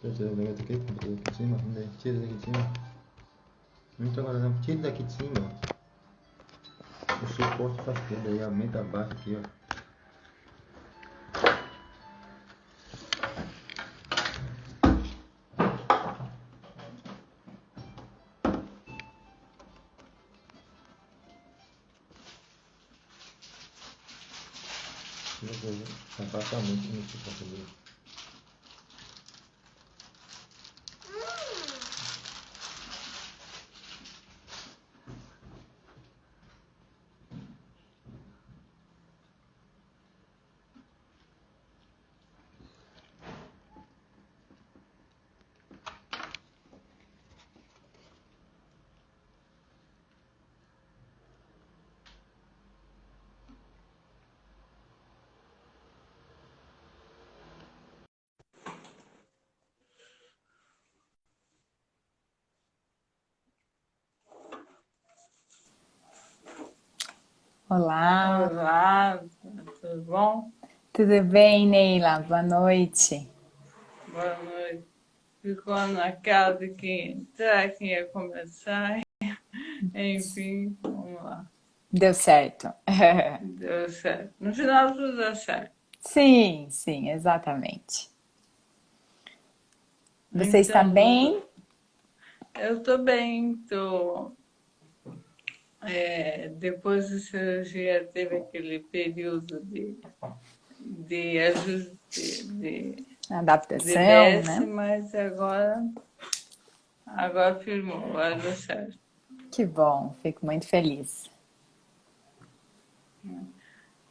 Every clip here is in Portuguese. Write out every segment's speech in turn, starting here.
Aspetta, dove che aqui de cima, tira daqui de cima. Não está agora não, tira daqui de cima. O suporte faz tudo aí, aumenta abaixo aqui, ó. Apartamento no suporte dele. Olá, Olá, tudo bom? tudo bem, Neila? Boa noite. Boa noite. Ficou naquela de que será que ia começar? Enfim, vamos lá. Deu certo. Deu certo. No final tudo deu certo. Sim, sim, exatamente. Você está Então, bem? doutor, eu tô bem, depois da cirurgia teve aquele período de ajuste, de Adaptação, desce, né? mas agora firmou, agora deu certo. Que bom, fico muito feliz.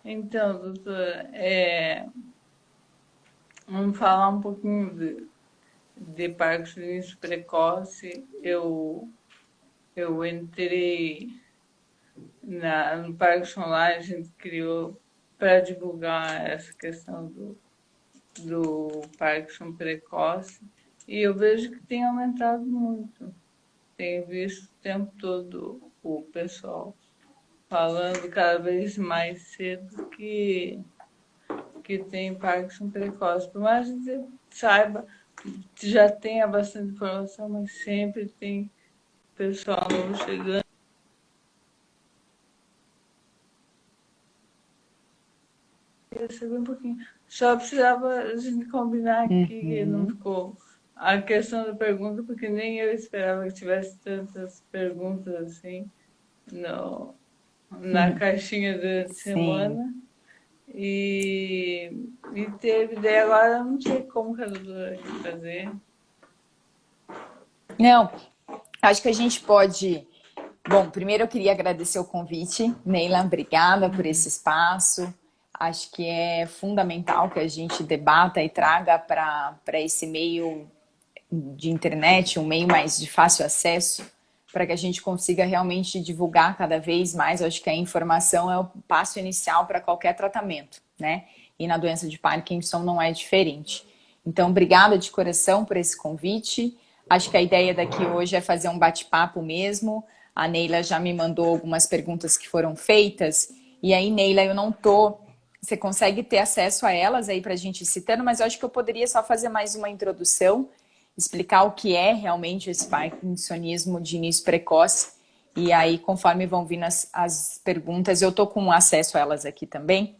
Então, doutora, vamos falar um pouquinho de Parkinson precoce. Eu entrei no Parkinson Online, a gente criou para divulgar essa questão do Parkinson precoce. E eu vejo que tem aumentado muito. Tenho visto o tempo todo o pessoal falando cada vez mais cedo que tem Parkinson precoce. Por mais que a gente saiba, já tenha bastante informação, mas sempre tem pessoal novo chegando. Eu recebi um pouquinho. Só precisava a gente combinar aqui que não ficou a questão da pergunta, porque nem eu esperava que tivesse tantas perguntas assim no, na caixinha durante a Sim. semana. E teve, daí agora eu não sei como que a doutora quer fazer. Não, acho que a gente pode. Bom, primeiro eu queria agradecer o convite, Neila, obrigada por esse espaço. Acho que é fundamental que a gente debata e traga para esse meio de internet, um meio mais de fácil acesso, para que a gente consiga realmente divulgar cada vez mais. Eu acho que a informação é o passo inicial para qualquer tratamento, né? E na doença de Parkinson não é diferente. Então, obrigada de coração por esse convite. Acho que a ideia daqui hoje é fazer um bate-papo mesmo. A Neila já me mandou algumas perguntas que foram feitas. E aí, Neila, eu não tô. Você consegue ter acesso a elas aí para a gente ir citando, mas eu acho que eu poderia só fazer mais uma introdução, explicar o que é realmente esse parkinsonismo de início precoce. E aí, conforme vão vindo as perguntas, eu tô com acesso a elas aqui também.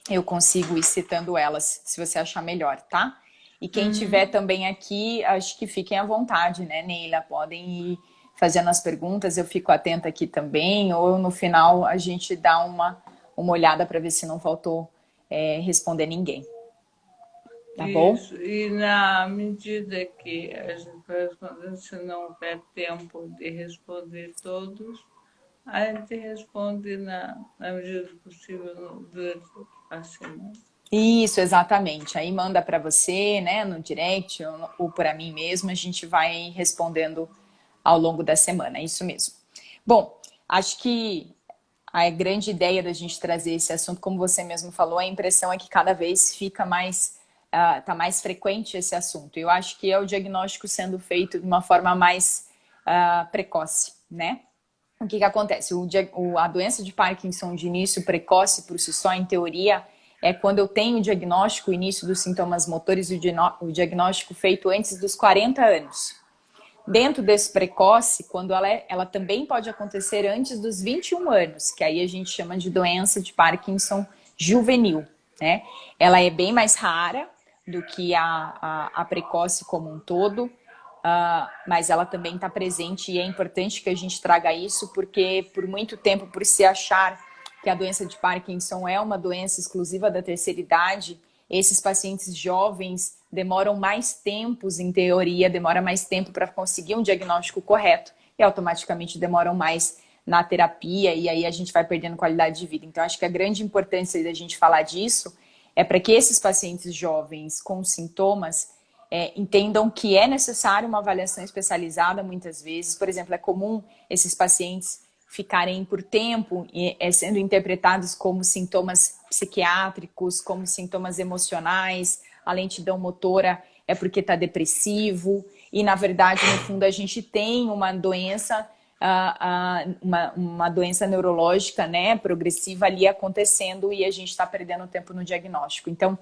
Eu consigo ir citando elas, se você achar melhor, tá? E quem tiver também aqui, acho que fiquem à vontade, né, Neila? Podem ir fazendo as perguntas, eu fico atenta aqui também, ou no final a gente dá uma olhada para ver se não faltou responder ninguém. Tá bom? Isso, e na medida que a gente vai respondendo, se não houver tempo de responder todos, a gente responde na medida do possível durante a semana. Isso, exatamente. Aí manda para você, né, no direct ou para mim mesmo, a gente vai respondendo ao longo da semana, é isso mesmo. Bom, acho que a grande ideia da gente trazer esse assunto, como você mesmo falou, a impressão é que cada vez fica mais, tá mais frequente esse assunto. Eu acho que é o diagnóstico sendo feito de uma forma mais precoce, né? O que acontece? A doença de Parkinson de início precoce, por si só, em teoria, é quando eu tenho o diagnóstico, o início dos sintomas motores e o diagnóstico feito antes dos 40 anos. Dentro desse precoce, quando ela também pode acontecer antes dos 21 anos, que aí a gente chama de doença de Parkinson juvenil, né? Ela é bem mais rara do que a precoce como um todo, mas ela também está presente e é importante que a gente traga isso, porque por muito tempo, por se achar que a doença de Parkinson é uma doença exclusiva da terceira idade, esses pacientes jovens demoram mais tempos, em teoria, demora mais tempo para conseguir um diagnóstico correto e automaticamente demoram mais na terapia e aí a gente vai perdendo qualidade de vida. Então, acho que a grande importância da gente falar disso é para que esses pacientes jovens com sintomas entendam que é necessário uma avaliação especializada muitas vezes. Por exemplo, é comum esses pacientes ficarem por tempo sendo interpretados como sintomas psiquiátricos, como sintomas emocionais, a lentidão motora é porque está depressivo, e na verdade, no fundo, a gente tem uma doença, uma doença neurológica, né, progressiva ali acontecendo e a gente está perdendo tempo no diagnóstico. Então,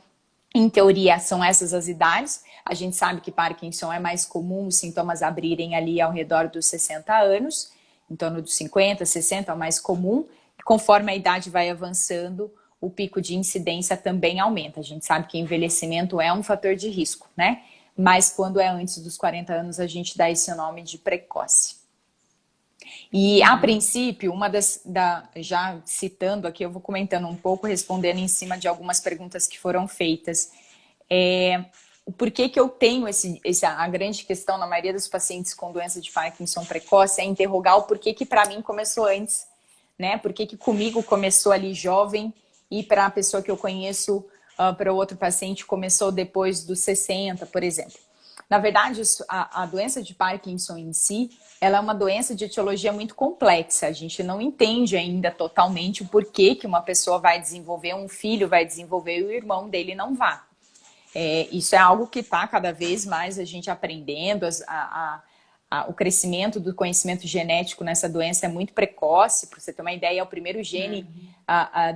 em teoria, são essas as idades. A gente sabe que Parkinson é mais comum os sintomas abrirem ali ao redor dos 60 anos, em torno dos 50, 60 é o mais comum. Conforme a idade vai avançando, o pico de incidência também aumenta. A gente sabe que envelhecimento é um fator de risco, né? Mas quando é antes dos 40 anos, a gente dá esse nome de precoce. E, a princípio, já citando aqui, eu vou comentando um pouco, respondendo em cima de algumas perguntas que foram feitas. Por que eu tenho a grande questão na maioria dos pacientes com doença de Parkinson precoce é interrogar o porquê que para mim começou antes, né? Por que comigo começou ali jovem e para a pessoa que eu conheço, para o outro paciente, começou depois dos 60, por exemplo. Na verdade, a doença de Parkinson em si, ela é uma doença de etiologia muito complexa. A gente não entende ainda totalmente o porquê que uma pessoa vai desenvolver, um filho vai desenvolver e o irmão dele não vai. Isso é algo que está cada vez mais a gente aprendendo. O crescimento do conhecimento genético nessa doença é muito precoce. Para você ter uma ideia, o primeiro gene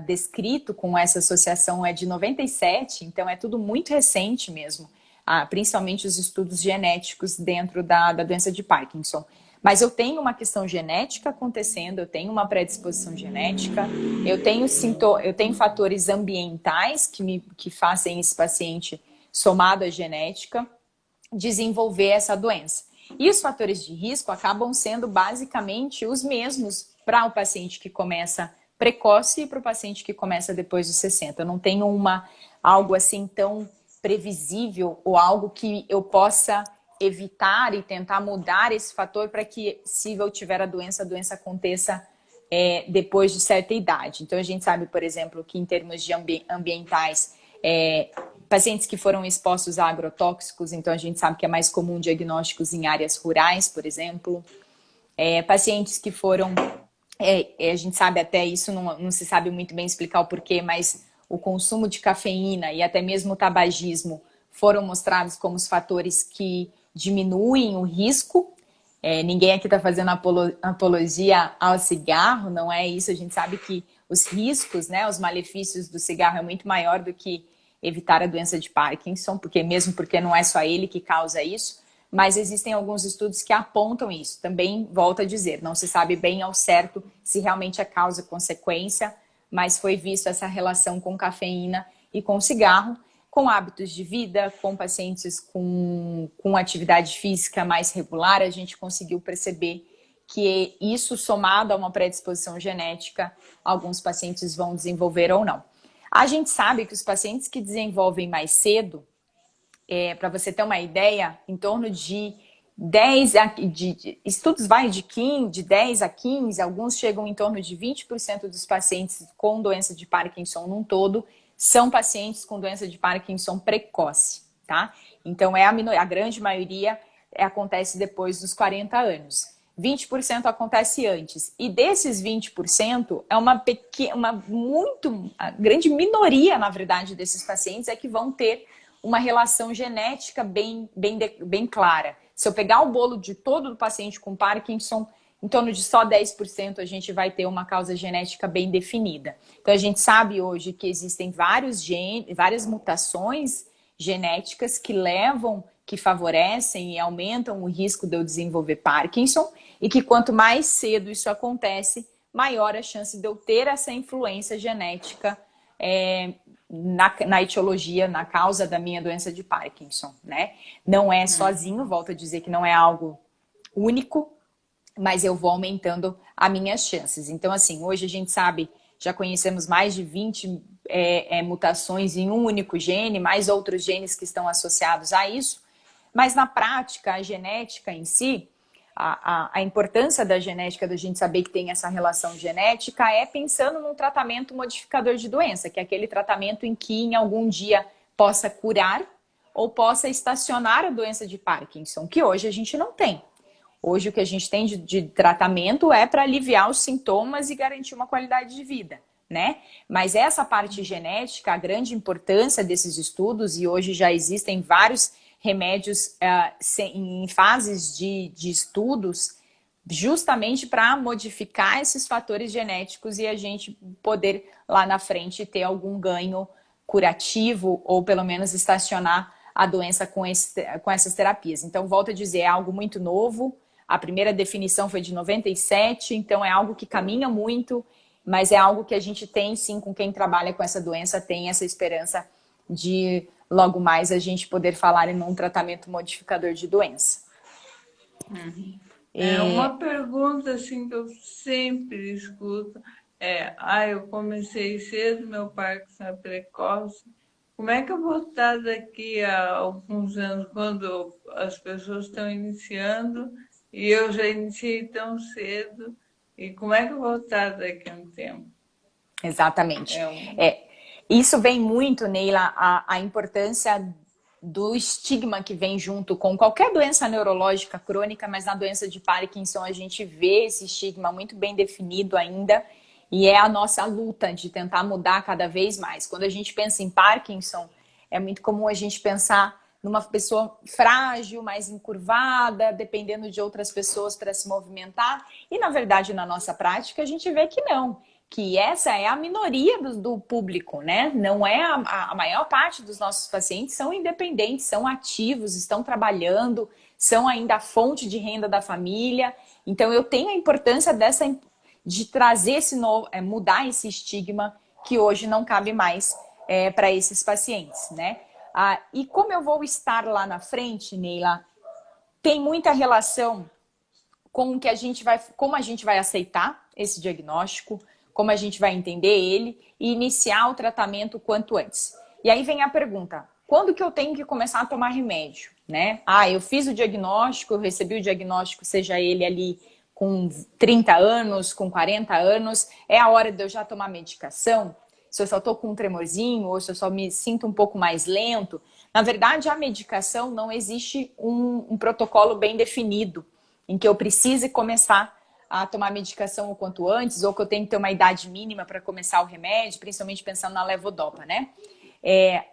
descrito com essa associação é de 97, então é tudo muito recente mesmo. Principalmente os estudos genéticos dentro da doença de Parkinson. Mas eu tenho uma questão genética acontecendo, eu tenho uma predisposição genética, eu tenho fatores ambientais que fazem esse paciente, somado à genética, desenvolver essa doença. E os fatores de risco acabam sendo basicamente os mesmos para o paciente que começa precoce e para o paciente que começa depois dos 60. Eu não tenho algo assim tão previsível ou algo que eu possa evitar e tentar mudar esse fator para que, se eu tiver a doença aconteça depois de certa idade. Então, a gente sabe, por exemplo, que em termos de ambientais, pacientes que foram expostos a agrotóxicos, então a gente sabe que é mais comum diagnósticos em áreas rurais, por exemplo. Pacientes que foram... a gente sabe até isso, não se sabe muito bem explicar o porquê, mas o consumo de cafeína e até mesmo o tabagismo foram mostrados como os fatores que diminuem o risco. Ninguém aqui está fazendo apologia ao cigarro, não é isso. A gente sabe que os riscos, né, os malefícios do cigarro é muito maior do que evitar a doença de Parkinson, porque não é só ele que causa isso, mas existem alguns estudos que apontam isso. Também, volto a dizer, não se sabe bem ao certo se realmente é causa e consequência, mas foi visto essa relação com cafeína e com cigarro, com hábitos de vida, com pacientes com atividade física mais regular, a gente conseguiu perceber que isso, somado a uma predisposição genética, alguns pacientes vão desenvolver ou não. A gente sabe que os pacientes que desenvolvem mais cedo, para você ter uma ideia, em torno de 10 estudos de 10 a 15, alguns chegam em torno de 20% dos pacientes com doença de Parkinson num todo, são pacientes com doença de Parkinson precoce, tá? Então, a grande maioria acontece depois dos 40 anos. 20% acontece antes. E desses 20%, a grande minoria, na verdade, desses pacientes é que vão ter uma relação genética bem clara. Se eu pegar o bolo de todo o paciente com Parkinson, em torno de só 10% a gente vai ter uma causa genética bem definida. Então a gente sabe hoje que existem várias mutações genéticas que levam, que favorecem e aumentam o risco de eu desenvolver Parkinson, e que quanto mais cedo isso acontece, maior a chance de eu ter essa influência genética na etiologia, na causa da minha doença de Parkinson, né? Não é sozinho, volto a dizer que não é algo único, mas eu vou aumentando as minhas chances. Então, assim, hoje a gente sabe, já conhecemos mais de 20 mutações em um único gene, mais outros genes que estão associados a isso, mas na prática, a genética em si, a importância da genética, da gente saber que tem essa relação genética, é pensando num tratamento modificador de doença, que é aquele tratamento em que em algum dia possa curar ou possa estacionar a doença de Parkinson, que hoje a gente não tem. Hoje o que a gente tem de tratamento é para aliviar os sintomas e garantir uma qualidade de vida, né? Mas essa parte genética, a grande importância desses estudos, e hoje já existem vários remédios em fases de estudos, justamente para modificar esses fatores genéticos e a gente poder lá na frente ter algum ganho curativo ou pelo menos estacionar a doença com essas terapias. Então, volto a dizer, é algo muito novo. A primeira definição foi de 97, então é algo que caminha muito, mas é algo que a gente tem, sim, com quem trabalha com essa doença, tem essa esperança de logo mais a gente poder falar em um tratamento modificador de doença. Uma pergunta assim que eu sempre escuto eu comecei cedo, meu Parkinson é precoce. Como é que eu vou estar daqui a alguns anos, quando as pessoas estão iniciando e eu já iniciei tão cedo? E como é que eu vou estar daqui a um tempo? Exatamente. Isso vem muito, Neila, a importância do estigma que vem junto com qualquer doença neurológica crônica, mas na doença de Parkinson a gente vê esse estigma muito bem definido ainda, e é a nossa luta de tentar mudar cada vez mais. Quando a gente pensa em Parkinson, é muito comum a gente pensar numa pessoa frágil, mais encurvada, dependendo de outras pessoas para se movimentar, e na verdade na nossa prática a gente vê que não, que essa é a minoria do público, né? Não é a maior parte dos nossos pacientes são independentes, são ativos, estão trabalhando, são ainda a fonte de renda da família. Então eu tenho a importância de trazer esse novo, mudar esse estigma que hoje não cabe mais para esses pacientes, né? E como eu vou estar lá na frente, Neila, tem muita relação com como a gente vai aceitar esse diagnóstico, como a gente vai entender ele e iniciar o tratamento o quanto antes. E aí vem a pergunta, quando que eu tenho que começar a tomar remédio, né? Eu fiz o diagnóstico, eu recebi o diagnóstico, seja ele ali com 30 anos, com 40 anos, é a hora de eu já tomar medicação? Se eu só estou com um tremorzinho ou se eu só me sinto um pouco mais lento. Na verdade, a medicação não existe um protocolo bem definido em que eu precise começar a tomar medicação o quanto antes, ou que eu tenho que ter uma idade mínima para começar o remédio, principalmente pensando na levodopa, né?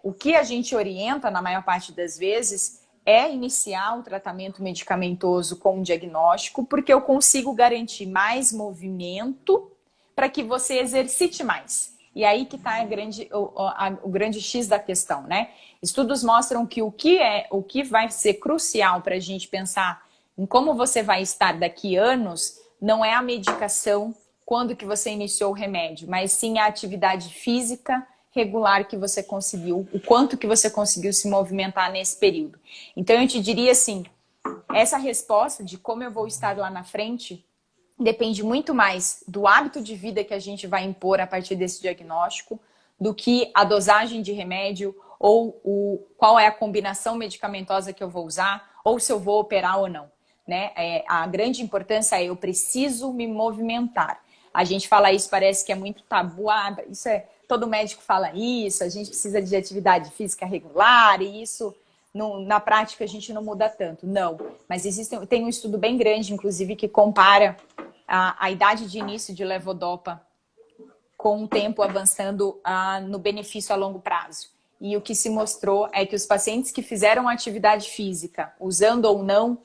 O que a gente orienta, na maior parte das vezes, é iniciar o tratamento medicamentoso com um diagnóstico, porque eu consigo garantir mais movimento para que você exercite mais. E aí que está o grande X da questão, né? Estudos mostram que o que vai ser crucial para a gente pensar em como você vai estar daqui a anos não é a medicação, quando que você iniciou o remédio, mas sim a atividade física regular que você conseguiu, o quanto que você conseguiu se movimentar nesse período. Então eu te diria assim, essa resposta de como eu vou estar lá na frente depende muito mais do hábito de vida que a gente vai impor a partir desse diagnóstico, do que a dosagem de remédio ou qual é a combinação medicamentosa que eu vou usar, ou se eu vou operar ou não. Né? A grande importância é eu preciso me movimentar. A gente fala isso, parece que é muito tabu, todo médico fala isso, a gente precisa de atividade física regular, e isso na prática a gente não muda tanto. Não, mas tem um estudo bem grande, inclusive, que compara a idade de início de levodopa com o tempo avançando no benefício a longo prazo. E o que se mostrou é que os pacientes que fizeram atividade física, usando ou não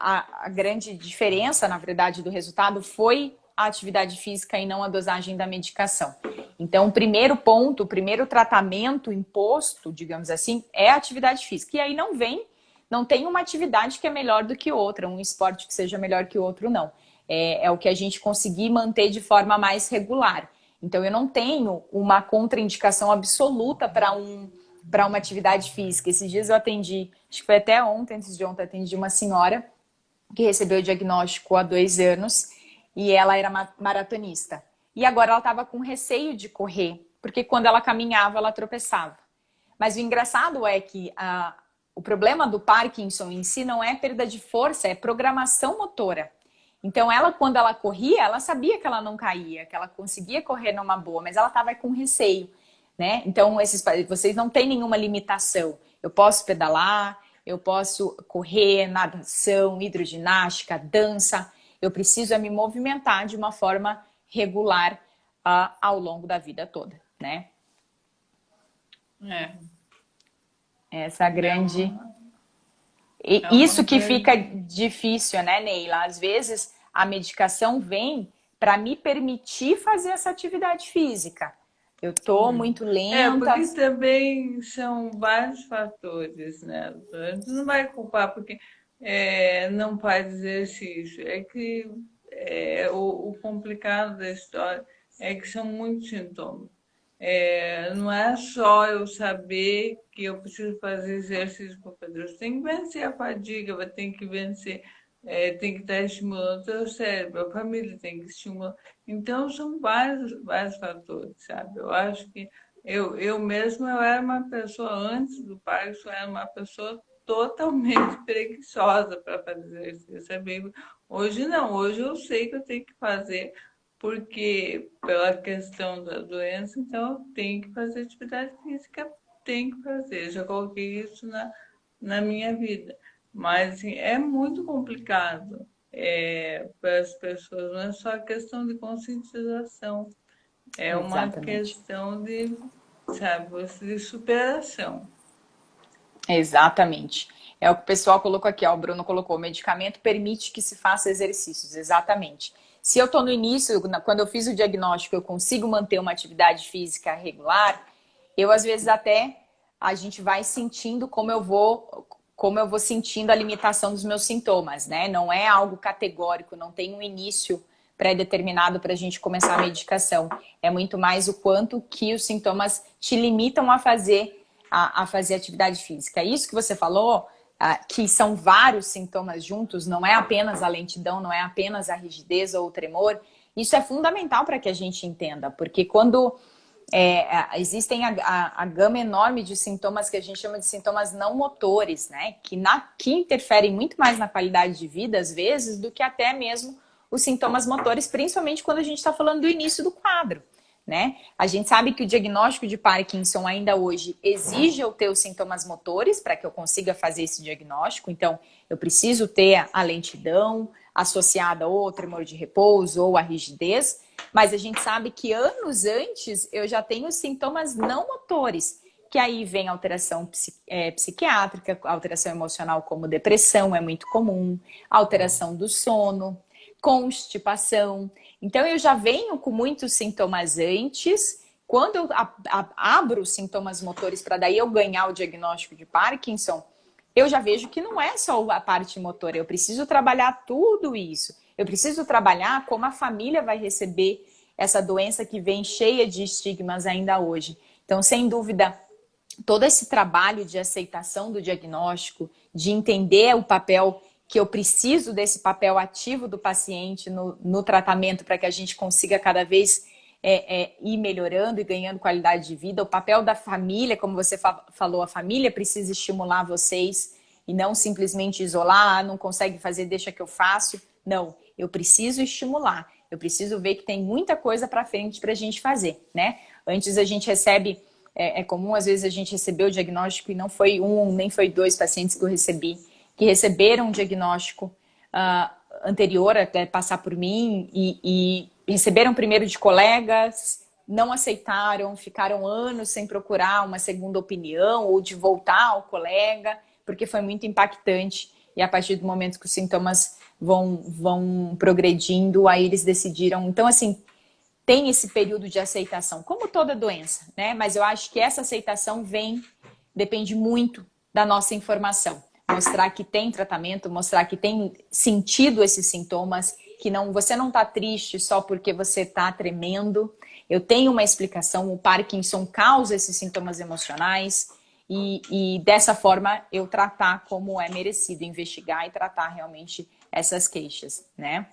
a grande diferença, na verdade, do resultado foi a atividade física e não a dosagem da medicação. Então, o primeiro ponto, o primeiro tratamento imposto, digamos assim, é a atividade física. E aí não tem uma atividade que é melhor do que outra, um esporte que seja melhor que o outro, não. É o que a gente conseguir manter de forma mais regular. Então, eu não tenho uma contraindicação absoluta para uma atividade física. Esses dias eu atendi, acho que foi até ontem, antes de ontem, atendi uma senhora que recebeu o diagnóstico há 2 anos e ela era maratonista. E agora ela estava com receio de correr, porque quando ela caminhava, ela tropeçava. Mas o engraçado é que o problema do Parkinson em si não é perda de força, é programação motora. Então, ela, quando ela corria, ela sabia que ela não caía, que ela conseguia correr numa boa, mas ela estava com receio, né? Então, vocês não têm nenhuma limitação. Eu posso pedalar, eu posso correr, natação, hidroginástica, dança. Eu preciso me movimentar de uma forma regular ao longo da vida toda, né? É. Essa grande... uma Isso que coisa... fica difícil, né, Neila? Às vezes a medicação vem para me permitir fazer essa atividade física. Eu tô muito lenta. Porque também são vários fatores, né? A gente não vai culpar porque não faz exercício. É que o complicado da história é que são muitos sintomas. Não é só eu saber que eu preciso fazer exercício para fazer. Você tem que vencer a fadiga, vai ter que vencer, tem que estar estimulando o seu cérebro, a família tem que estimular. Então, são vários fatores, sabe? Eu acho que eu mesma eu era uma pessoa, antes do Parkinson, eu era uma pessoa totalmente preguiçosa para fazer exercício, sabe? Hoje não, hoje eu sei que eu tenho que fazer, porque pela questão da doença, então eu tenho que fazer atividade física, tenho que fazer. Já coloquei isso na minha vida. Mas assim, é muito complicado para as pessoas, não é só questão de conscientização, é uma Exatamente. questão de, sabe, de superação. Exatamente. É o que o pessoal colocou aqui, ó, o Bruno colocou, o medicamento permite que se faça exercícios, exatamente. Se eu estou no início, quando eu fiz o diagnóstico, eu consigo manter uma atividade física regular, eu às vezes até a gente vai sentindo como eu vou sentindo a limitação dos meus sintomas, né? Não é algo categórico, não tem um início pré-determinado para a gente começar a medicação. É muito mais o quanto que os sintomas te limitam a fazer atividade física. Isso que você falou, que são vários sintomas juntos, não é apenas a lentidão, não é apenas a rigidez ou o tremor, isso é fundamental para que a gente entenda, porque quando existem a gama enorme de sintomas que a gente chama de sintomas não motores, né? Que interferem muito mais na qualidade de vida, às vezes, do que até mesmo os sintomas motores, principalmente quando a gente está falando do início do quadro. Né? A gente sabe que o diagnóstico de Parkinson ainda hoje exige eu ter os sintomas motores para que eu consiga fazer esse diagnóstico. Então, eu preciso ter a lentidão associada ou ao tremor de repouso ou à rigidez. Mas a gente sabe que anos antes eu já tenho sintomas não motores, que aí vem alteração psiquiátrica, alteração emocional como depressão é muito comum, alteração do sono, constipação. Então, eu já venho com muitos sintomas antes. Quando eu abro os sintomas motores para daí eu ganhar o diagnóstico de Parkinson, eu já vejo que não é só a parte motora. Eu preciso trabalhar tudo isso. Eu preciso trabalhar como a família vai receber essa doença que vem cheia de estigmas ainda hoje. Então, sem dúvida, todo esse trabalho de aceitação do diagnóstico, de entender o papel que eu preciso desse papel ativo do paciente no tratamento para que a gente consiga cada vez ir melhorando e ganhando qualidade de vida. O papel da família, como você falou, a família precisa estimular vocês e não simplesmente isolar, não consegue fazer, deixa que eu faço. Não, eu preciso estimular, eu preciso ver que tem muita coisa para frente para a gente fazer, né? Antes a gente recebe, é comum às vezes a gente receber o diagnóstico e não foi nem foi 2 pacientes que eu recebi, que receberam um diagnóstico anterior até passar por mim e receberam primeiro de colegas, não aceitaram, ficaram anos sem procurar uma segunda opinião ou de voltar ao colega, porque foi muito impactante. e a partir do momento que os sintomas vão progredindo, aí eles decidiram. Então, assim, tem esse período de aceitação, como toda doença, né? Mas eu acho que essa aceitação depende muito da nossa informação. Mostrar que tem tratamento, mostrar que tem sentido esses sintomas, que você não está triste só porque você está tremendo. Eu tenho uma explicação, o Parkinson causa esses sintomas emocionais e dessa forma eu tratar como é merecido, investigar e tratar realmente essas queixas, né?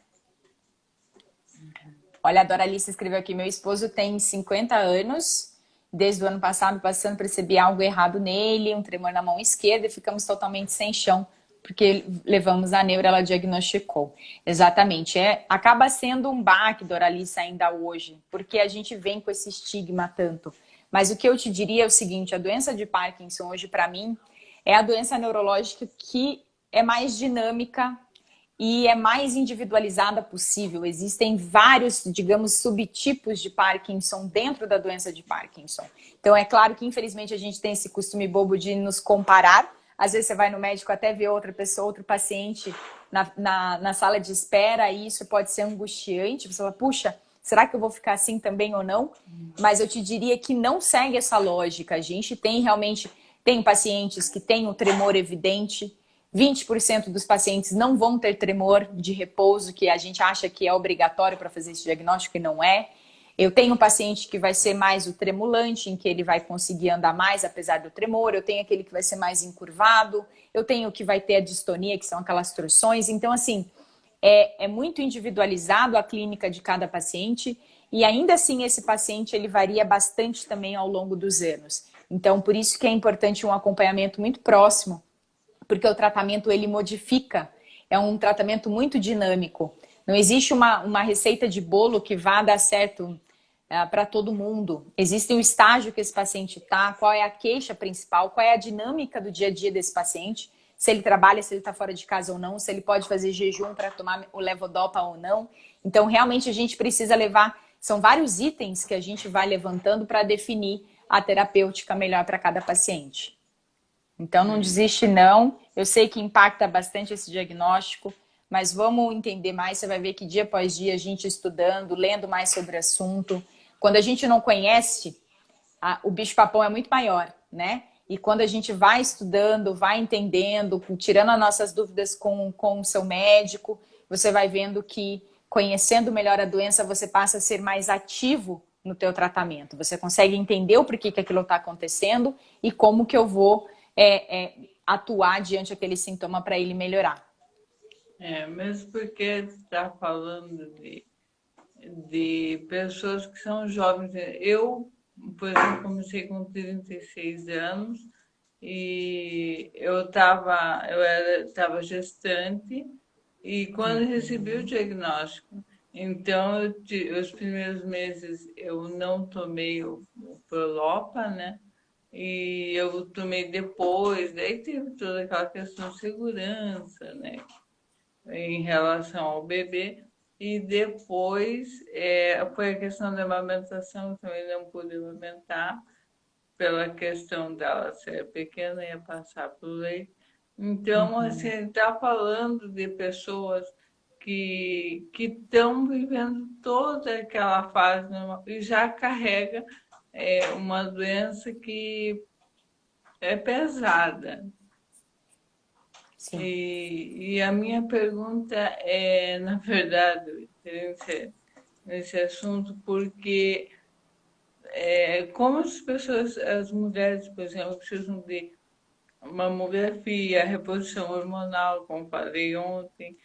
Olha, a Doralice escreveu aqui, meu esposo tem 50 anos, desde o ano passado, passando, percebi algo errado nele, um tremor na mão esquerda e ficamos totalmente sem chão, porque levamos a neura, ela diagnosticou. Exatamente, acaba sendo um baque, Doralice, ainda hoje, porque a gente vem com esse estigma tanto. Mas o que eu te diria é o seguinte, a doença de Parkinson hoje, para mim, é a doença neurológica que é mais dinâmica e é mais individualizada possível. Existem vários, digamos, subtipos de Parkinson dentro da doença de Parkinson. Então, é claro que, infelizmente, a gente tem esse costume bobo de nos comparar. Às vezes você vai no médico até ver outra pessoa, outro paciente na sala de espera e isso pode ser angustiante. Você fala, puxa, será que eu vou ficar assim também ou não? Mas eu te diria que não segue essa lógica. A gente tem realmente, tem pacientes que têm o tremor evidente, 20% dos pacientes não vão ter tremor de repouso, que a gente acha que é obrigatório para fazer esse diagnóstico e não é. Eu tenho um paciente que vai ser mais o tremulante, em que ele vai conseguir andar mais apesar do tremor. Eu tenho aquele que vai ser mais encurvado. Eu tenho o que vai ter a distonia, que são aquelas torções. Então, assim, é muito individualizado a clínica de cada paciente. E ainda assim, esse paciente ele varia bastante também ao longo dos anos. Então, por isso que é importante um acompanhamento muito próximo, porque o tratamento ele modifica, é um tratamento muito dinâmico. Não existe uma receita de bolo que vá dar certo para todo mundo. Existe um estágio que esse paciente está, qual é a queixa principal, qual é a dinâmica do dia a dia desse paciente, se ele trabalha, se ele está fora de casa ou não, se ele pode fazer jejum para tomar o levodopa ou não. Então, realmente, a gente precisa levar, são vários itens que a gente vai levantando para definir a terapêutica melhor para cada paciente. Então, não desiste não. Eu sei que impacta bastante esse diagnóstico, mas vamos entender mais. Você vai ver que dia após dia a gente estudando, lendo mais sobre o assunto. Quando a gente não conhece, o bicho-papão é muito maior, né? E quando a gente vai estudando, vai entendendo, tirando as nossas dúvidas com o seu médico, você vai vendo que, conhecendo melhor a doença, você passa a ser mais ativo no teu tratamento. Você consegue entender o porquê que aquilo está acontecendo e como que eu vou atuar diante daquele sintoma para ele melhorar. Mesmo porque você está falando de pessoas que são jovens. Eu, por exemplo, comecei com 36 anos e eu estava gestante e quando recebi o diagnóstico, então os primeiros meses eu não tomei o Prolopa, né? E eu tomei depois, daí teve toda aquela questão de segurança, né? Em relação ao bebê. E depois foi a questão da amamentação, eu também não pude amamentar, pela questão dela ser pequena e ia passar por leite. Então, assim, ele está falando de pessoas que estão vivendo toda aquela fase normal, e já carrega uma doença que é pesada. Sim. E a minha pergunta é, na verdade, nesse assunto, porque como as pessoas, as mulheres, por exemplo, precisam de mamografia, reposição hormonal, como falei ontem,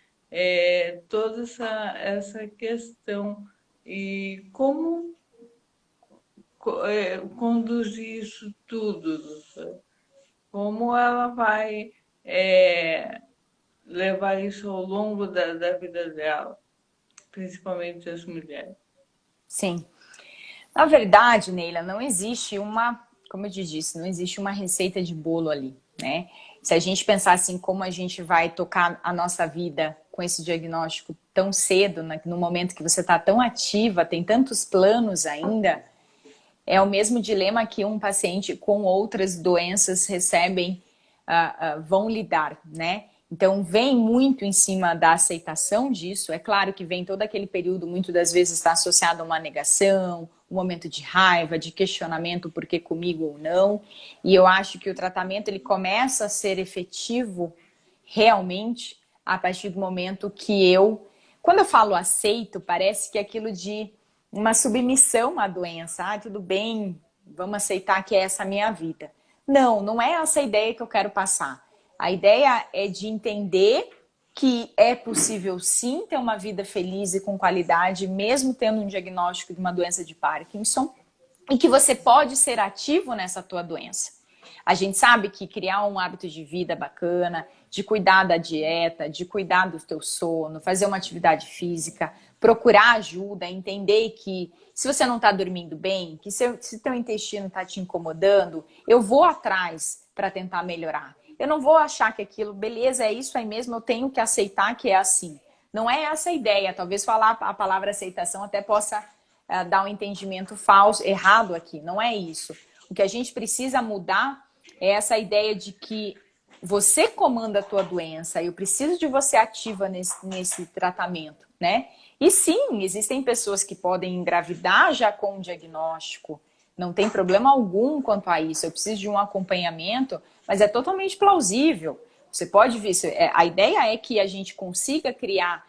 toda essa questão e como conduzir isso tudo, como ela vai levar isso ao longo da vida dela, principalmente as mulheres. Sim. Na verdade, Neila, não existe como eu te disse, não existe uma receita de bolo ali, né? Se a gente pensar assim, como a gente vai tocar a nossa vida com esse diagnóstico tão cedo, no momento que você está tão ativa, tem tantos planos ainda, é o mesmo dilema que um paciente com outras doenças vão lidar, né? Então, vem muito em cima da aceitação disso. É claro que vem todo aquele período, muitas das vezes está associado a uma negação, um momento de raiva, de questionamento, por que comigo ou não. E eu acho que o tratamento ele começa a ser efetivo realmente a partir do momento que quando eu falo aceito, parece que é aquilo de uma submissão à doença. Ah, tudo bem, vamos aceitar que essa é a minha vida. Não, não é essa a ideia que eu quero passar. A ideia é de entender que é possível sim ter uma vida feliz e com qualidade, mesmo tendo um diagnóstico de uma doença de Parkinson, e que você pode ser ativo nessa tua doença. A gente sabe que criar um hábito de vida bacana, de cuidar da dieta, de cuidar do teu sono, fazer uma atividade física, procurar ajuda, entender que se você não está dormindo bem, que se teu intestino está te incomodando, eu vou atrás para tentar melhorar. Eu não vou achar que aquilo, beleza, é isso aí mesmo, eu tenho que aceitar que é assim. Não é essa a ideia. Talvez falar a palavra aceitação até possa dar um entendimento falso, errado aqui. Não é isso. O que a gente precisa mudar é essa ideia de que você comanda a tua doença. Eu preciso de você ativa nesse tratamento, né? E sim, existem pessoas que podem engravidar já com um diagnóstico. Não tem problema algum quanto a isso. Eu preciso de um acompanhamento, mas é totalmente plausível. Você pode ver, a ideia é que a gente consiga criar.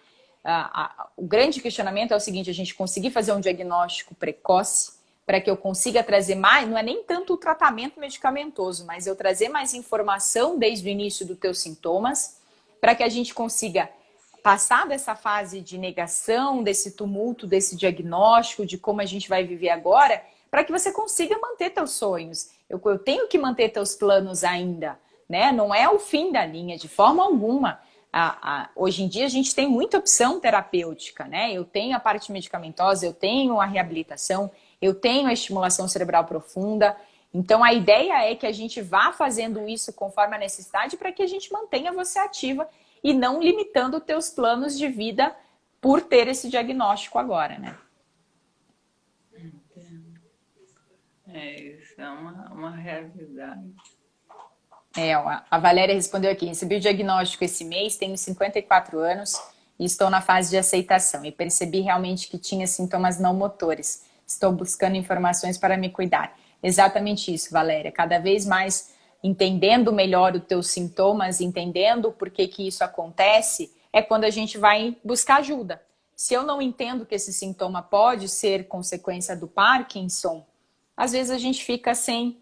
O grande questionamento é o seguinte: a gente conseguir fazer um diagnóstico precoce para que eu consiga trazer mais, não é nem tanto o tratamento medicamentoso, mas eu trazer mais informação desde o início dos teus sintomas, para que a gente consiga passar dessa fase de negação, desse tumulto, desse diagnóstico, de como a gente vai viver agora, para que você consiga manter teus sonhos. Eu tenho que manter teus planos ainda, né? Não é o fim da linha, de forma alguma. Hoje em dia a gente tem muita opção terapêutica, né? Eu tenho a parte medicamentosa, eu tenho a reabilitação, eu tenho a estimulação cerebral profunda. Então a ideia é que a gente vá fazendo isso conforme a necessidade para que a gente mantenha você ativa e não limitando os teus planos de vida por ter esse diagnóstico agora, né? Isso é uma realidade. A Valéria respondeu aqui: recebi o diagnóstico esse mês, tenho 54 anos e estou na fase de aceitação. E percebi realmente que tinha sintomas não motores. Estou buscando informações para me cuidar. Exatamente isso, Valéria. Cada vez mais entendendo melhor os teus sintomas, entendendo por que isso acontece, é quando a gente vai buscar ajuda. Se eu não entendo que esse sintoma pode ser consequência do Parkinson, às vezes a gente fica sem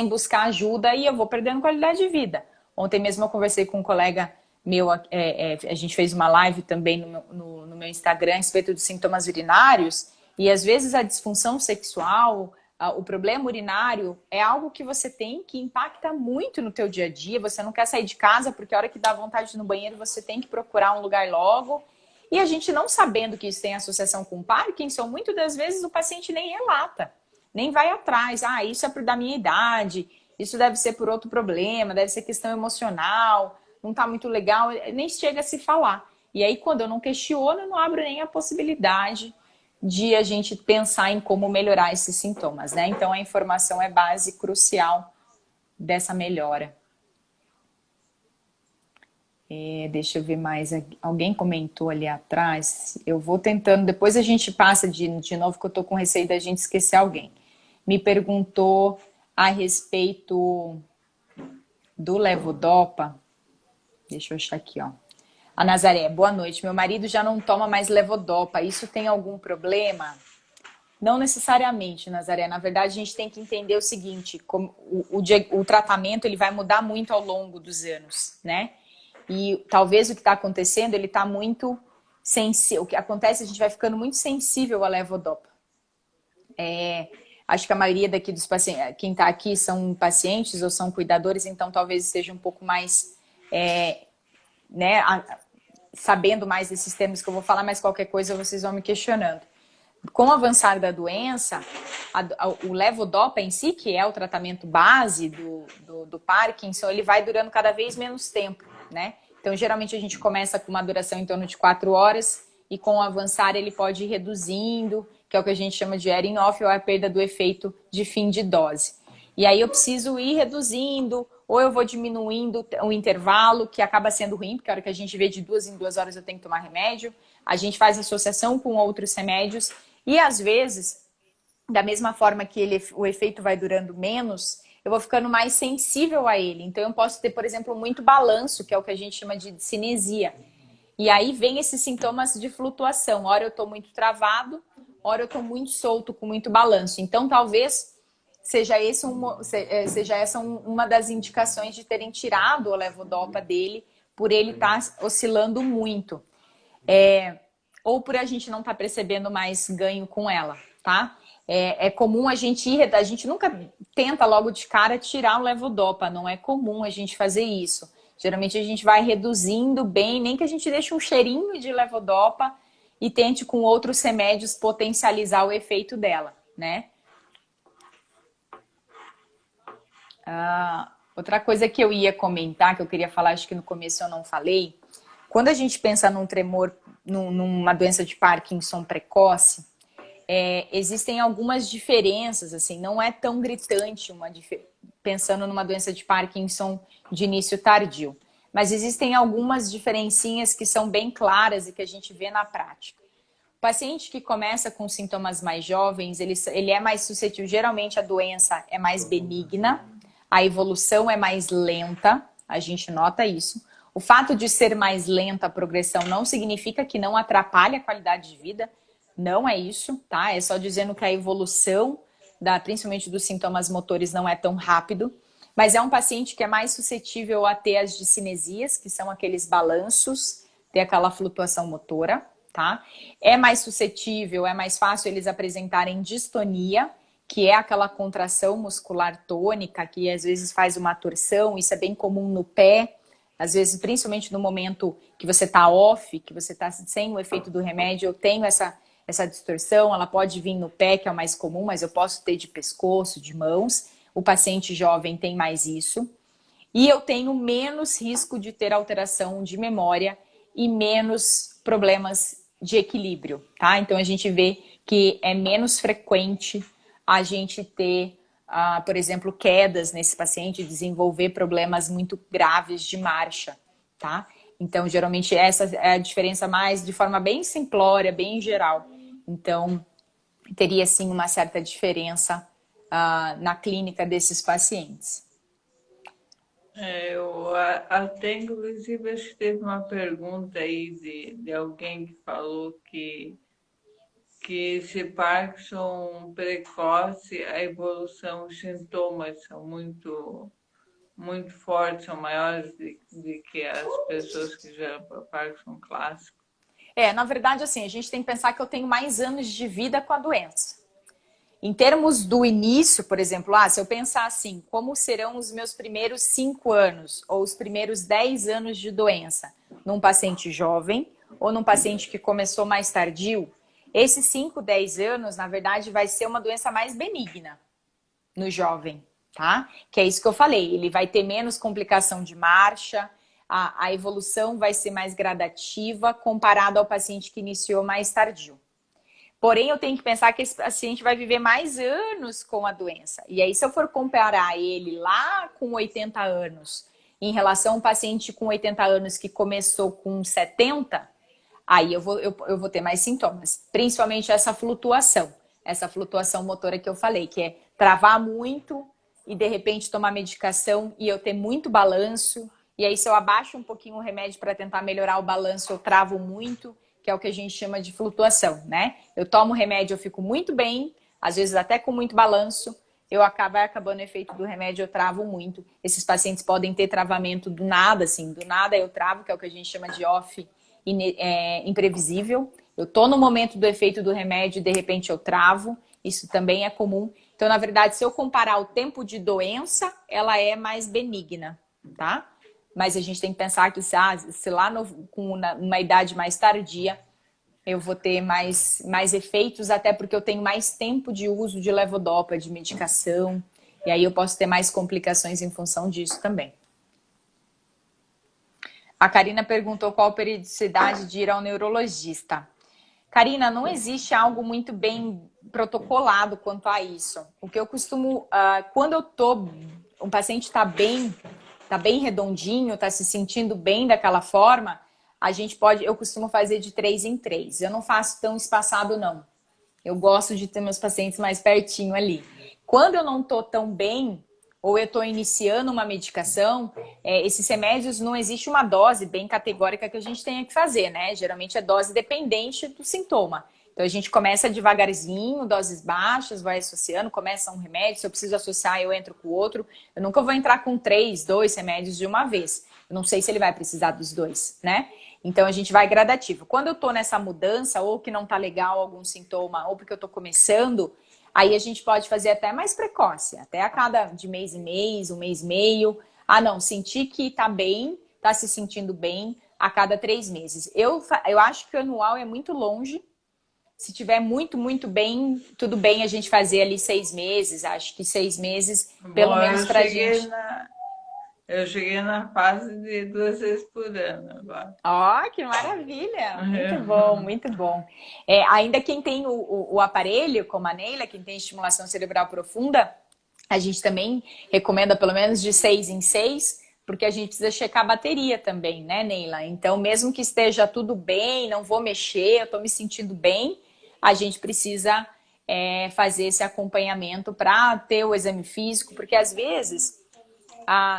buscar ajuda e eu vou perdendo qualidade de vida. Ontem mesmo eu conversei com um colega meu, a gente fez uma live também no meu Instagram a respeito dos sintomas urinários, e às vezes a disfunção sexual, o problema urinário é algo que você tem que impacta muito no teu dia a dia. Você não quer sair de casa porque a hora que dá vontade de ir no banheiro você tem que procurar um lugar logo. E a gente não sabendo que isso tem associação com Parkinson, muitas das vezes o paciente nem relata, nem vai atrás. Ah, isso é da minha idade, isso deve ser por outro problema, deve ser questão emocional, não tá muito legal, nem chega a se falar. E aí quando eu não questiono, eu não abro nem a possibilidade de a gente pensar em como melhorar esses sintomas, né? Então a informação é base crucial dessa melhora. Deixa eu ver mais. Alguém comentou ali atrás. Eu vou tentando, depois a gente passa de novo, que eu tô com receio da gente esquecer alguém. Me perguntou a respeito do levodopa. Deixa eu achar aqui, ó. A Nazaré: boa noite. Meu marido já não toma mais levodopa. Isso tem algum problema? Não necessariamente, Nazaré. Na verdade, a gente tem que entender o seguinte: como o tratamento ele vai mudar muito ao longo dos anos, né? E talvez o que está acontecendo, ele está muito sensível. O que acontece, a gente vai ficando muito sensível à levodopa. Acho que a maioria daqui dos pacientes, quem está aqui são pacientes ou são cuidadores, então talvez esteja um pouco mais, né, sabendo mais desses termos que eu vou falar, mas qualquer coisa vocês vão me questionando. Com o avançar da doença, o levodopa em si, que é o tratamento base do Parkinson, ele vai durando cada vez menos tempo, né? Então, geralmente a gente começa com uma duração em torno de 4 horas e com o avançar ele pode ir reduzindo, que é o que a gente chama de wearing off, ou a perda do efeito de fim de dose. E aí eu preciso ir reduzindo, ou eu vou diminuindo o intervalo, que acaba sendo ruim, porque a hora que a gente vê de 2 em 2 horas eu tenho que tomar remédio. A gente faz associação com outros remédios. E às vezes, da mesma forma que o efeito vai durando menos, eu vou ficando mais sensível a ele. Então eu posso ter, por exemplo, muito balanço, que é o que a gente chama de cinesia. E aí vem esses sintomas de flutuação. Ora eu estou muito travado, ora eu estou muito solto, com muito balanço. Então talvez seja essa uma das indicações de terem tirado o levodopa dele por ele estar oscilando muito. Ou por a gente não estar percebendo mais ganho com ela, tá? É comum a gente nunca tenta logo de cara tirar o levodopa, não é comum a gente fazer isso. Geralmente a gente vai reduzindo bem, nem que a gente deixe um cheirinho de levodopa e tente com outros remédios potencializar o efeito dela, né? Outra coisa que eu ia comentar, que eu queria falar, acho que no começo eu não falei, quando a gente pensa num tremor, numa doença de Parkinson precoce, existem algumas diferenças, assim, não é tão gritante pensando numa doença de Parkinson de início tardio. Mas existem algumas diferencinhas que são bem claras e que a gente vê na prática. O paciente que começa com sintomas mais jovens, ele é mais suscetível, geralmente a doença é mais benigna, a evolução é mais lenta, a gente nota isso. O fato de ser mais lenta a progressão não significa que não atrapalhe a qualidade de vida, não é isso, tá? É só dizendo que a evolução, principalmente dos sintomas motores, não é tão rápido. Mas é um paciente que é mais suscetível a ter as discinesias, que são aqueles balanços, ter aquela flutuação motora, tá? É mais suscetível, é mais fácil eles apresentarem distonia, que é aquela contração muscular tônica, que às vezes faz uma torção, isso é bem comum no pé, às vezes principalmente no momento que você está off, que você está sem o efeito do remédio, eu tenho essa distorção, ela pode vir no pé, que é o mais comum, mas eu posso ter de pescoço, de mãos. O paciente jovem tem mais isso. E eu tenho menos risco de ter alteração de memória e menos problemas de equilíbrio, tá? Então a gente vê que é menos frequente a gente ter, por exemplo, quedas nesse paciente, desenvolver problemas muito graves de marcha, tá? Então, geralmente, essa é a diferença mais de forma bem simplória, bem geral. Então, teria, sim, uma certa diferença na clínica desses pacientes. Eu até, inclusive, acho que teve uma pergunta aí de alguém que falou que esse Parkinson precoce, a evolução, os sintomas são muito fortes, são maiores de que as pessoas que já Parkinson clássico. Na verdade, assim, a gente tem que pensar que eu tenho mais anos de vida com a doença. Em termos do início, por exemplo, se eu pensar assim, como serão os meus primeiros 5 anos ou os primeiros 10 anos de doença num paciente jovem ou num paciente que começou mais tardio, esses 5, 10 anos, na verdade, vai ser uma doença mais benigna no jovem, tá? Que é isso que eu falei, ele vai ter menos complicação de marcha, a evolução vai ser mais gradativa comparado ao paciente que iniciou mais tardio. Porém, eu tenho que pensar que esse paciente vai viver mais anos com a doença. E aí, se eu for comparar ele lá com 80 anos, em relação a um paciente com 80 anos que começou com 70, aí eu vou ter mais sintomas. Principalmente essa flutuação motora que eu falei, que é travar muito e de repente tomar medicação e eu ter muito balanço. E aí, se eu abaixo um pouquinho o remédio para tentar melhorar o balanço, eu travo muito, que é o que a gente chama de flutuação, né? Eu tomo remédio, eu fico muito bem, às vezes até com muito balanço, vai acabando o efeito do remédio, eu travo muito. Esses pacientes podem ter travamento do nada, assim, do nada eu travo, que é o que a gente chama de off imprevisível. Eu tô no momento do efeito do remédio e de repente eu travo, isso também é comum. Então, na verdade, se eu comparar o tempo de doença, ela é mais benigna, tá? Mas a gente tem que pensar que se lá com uma idade mais tardia, eu vou ter mais efeitos, até porque eu tenho mais tempo de uso de levodopa, de medicação, e aí eu posso ter mais complicações em função disso também. A Karina perguntou qual a periodicidade de ir ao neurologista. Karina, não existe algo muito bem protocolado quanto a isso. O que eu costumo, quando o paciente está bem redondinho, está se sentindo bem daquela forma, eu costumo fazer de 3 em 3. Eu não faço tão espaçado, não. Eu gosto de ter meus pacientes mais pertinho ali. Quando eu não estou tão bem, ou eu estou iniciando uma medicação, esses remédios não existe uma dose bem categórica que a gente tenha que fazer, né? Geralmente é dose dependente do sintoma. Então a gente começa devagarzinho, doses baixas, vai associando, começa um remédio, se eu preciso associar, eu entro com o outro. Eu nunca vou entrar com 3, 2 remédios de uma vez. Eu não sei se ele vai precisar dos 2, né? Então a gente vai gradativo. Quando eu tô nessa mudança, ou que não tá legal algum sintoma, ou porque eu tô começando, aí a gente pode fazer até mais precoce, até a cada de mês em mês, um mês e meio. Ah, não, senti que tá bem, tá se sentindo bem a cada 3 meses. Eu acho que o anual é muito longe. Se tiver muito, muito bem, tudo bem a gente fazer ali 6 meses. Acho que 6 meses, pelo menos pra gente. Eu cheguei na fase de 2 vezes por ano agora. Ó, que maravilha! Muito bom, muito bom. Ainda quem tem o aparelho, como a Neila, quem tem estimulação cerebral profunda, a gente também recomenda pelo menos de 6 em 6, porque a gente precisa checar a bateria também, né, Neila? Então, mesmo que esteja tudo bem, não vou mexer, eu tô me sentindo bem, a gente precisa fazer esse acompanhamento para ter o exame físico, porque às vezes,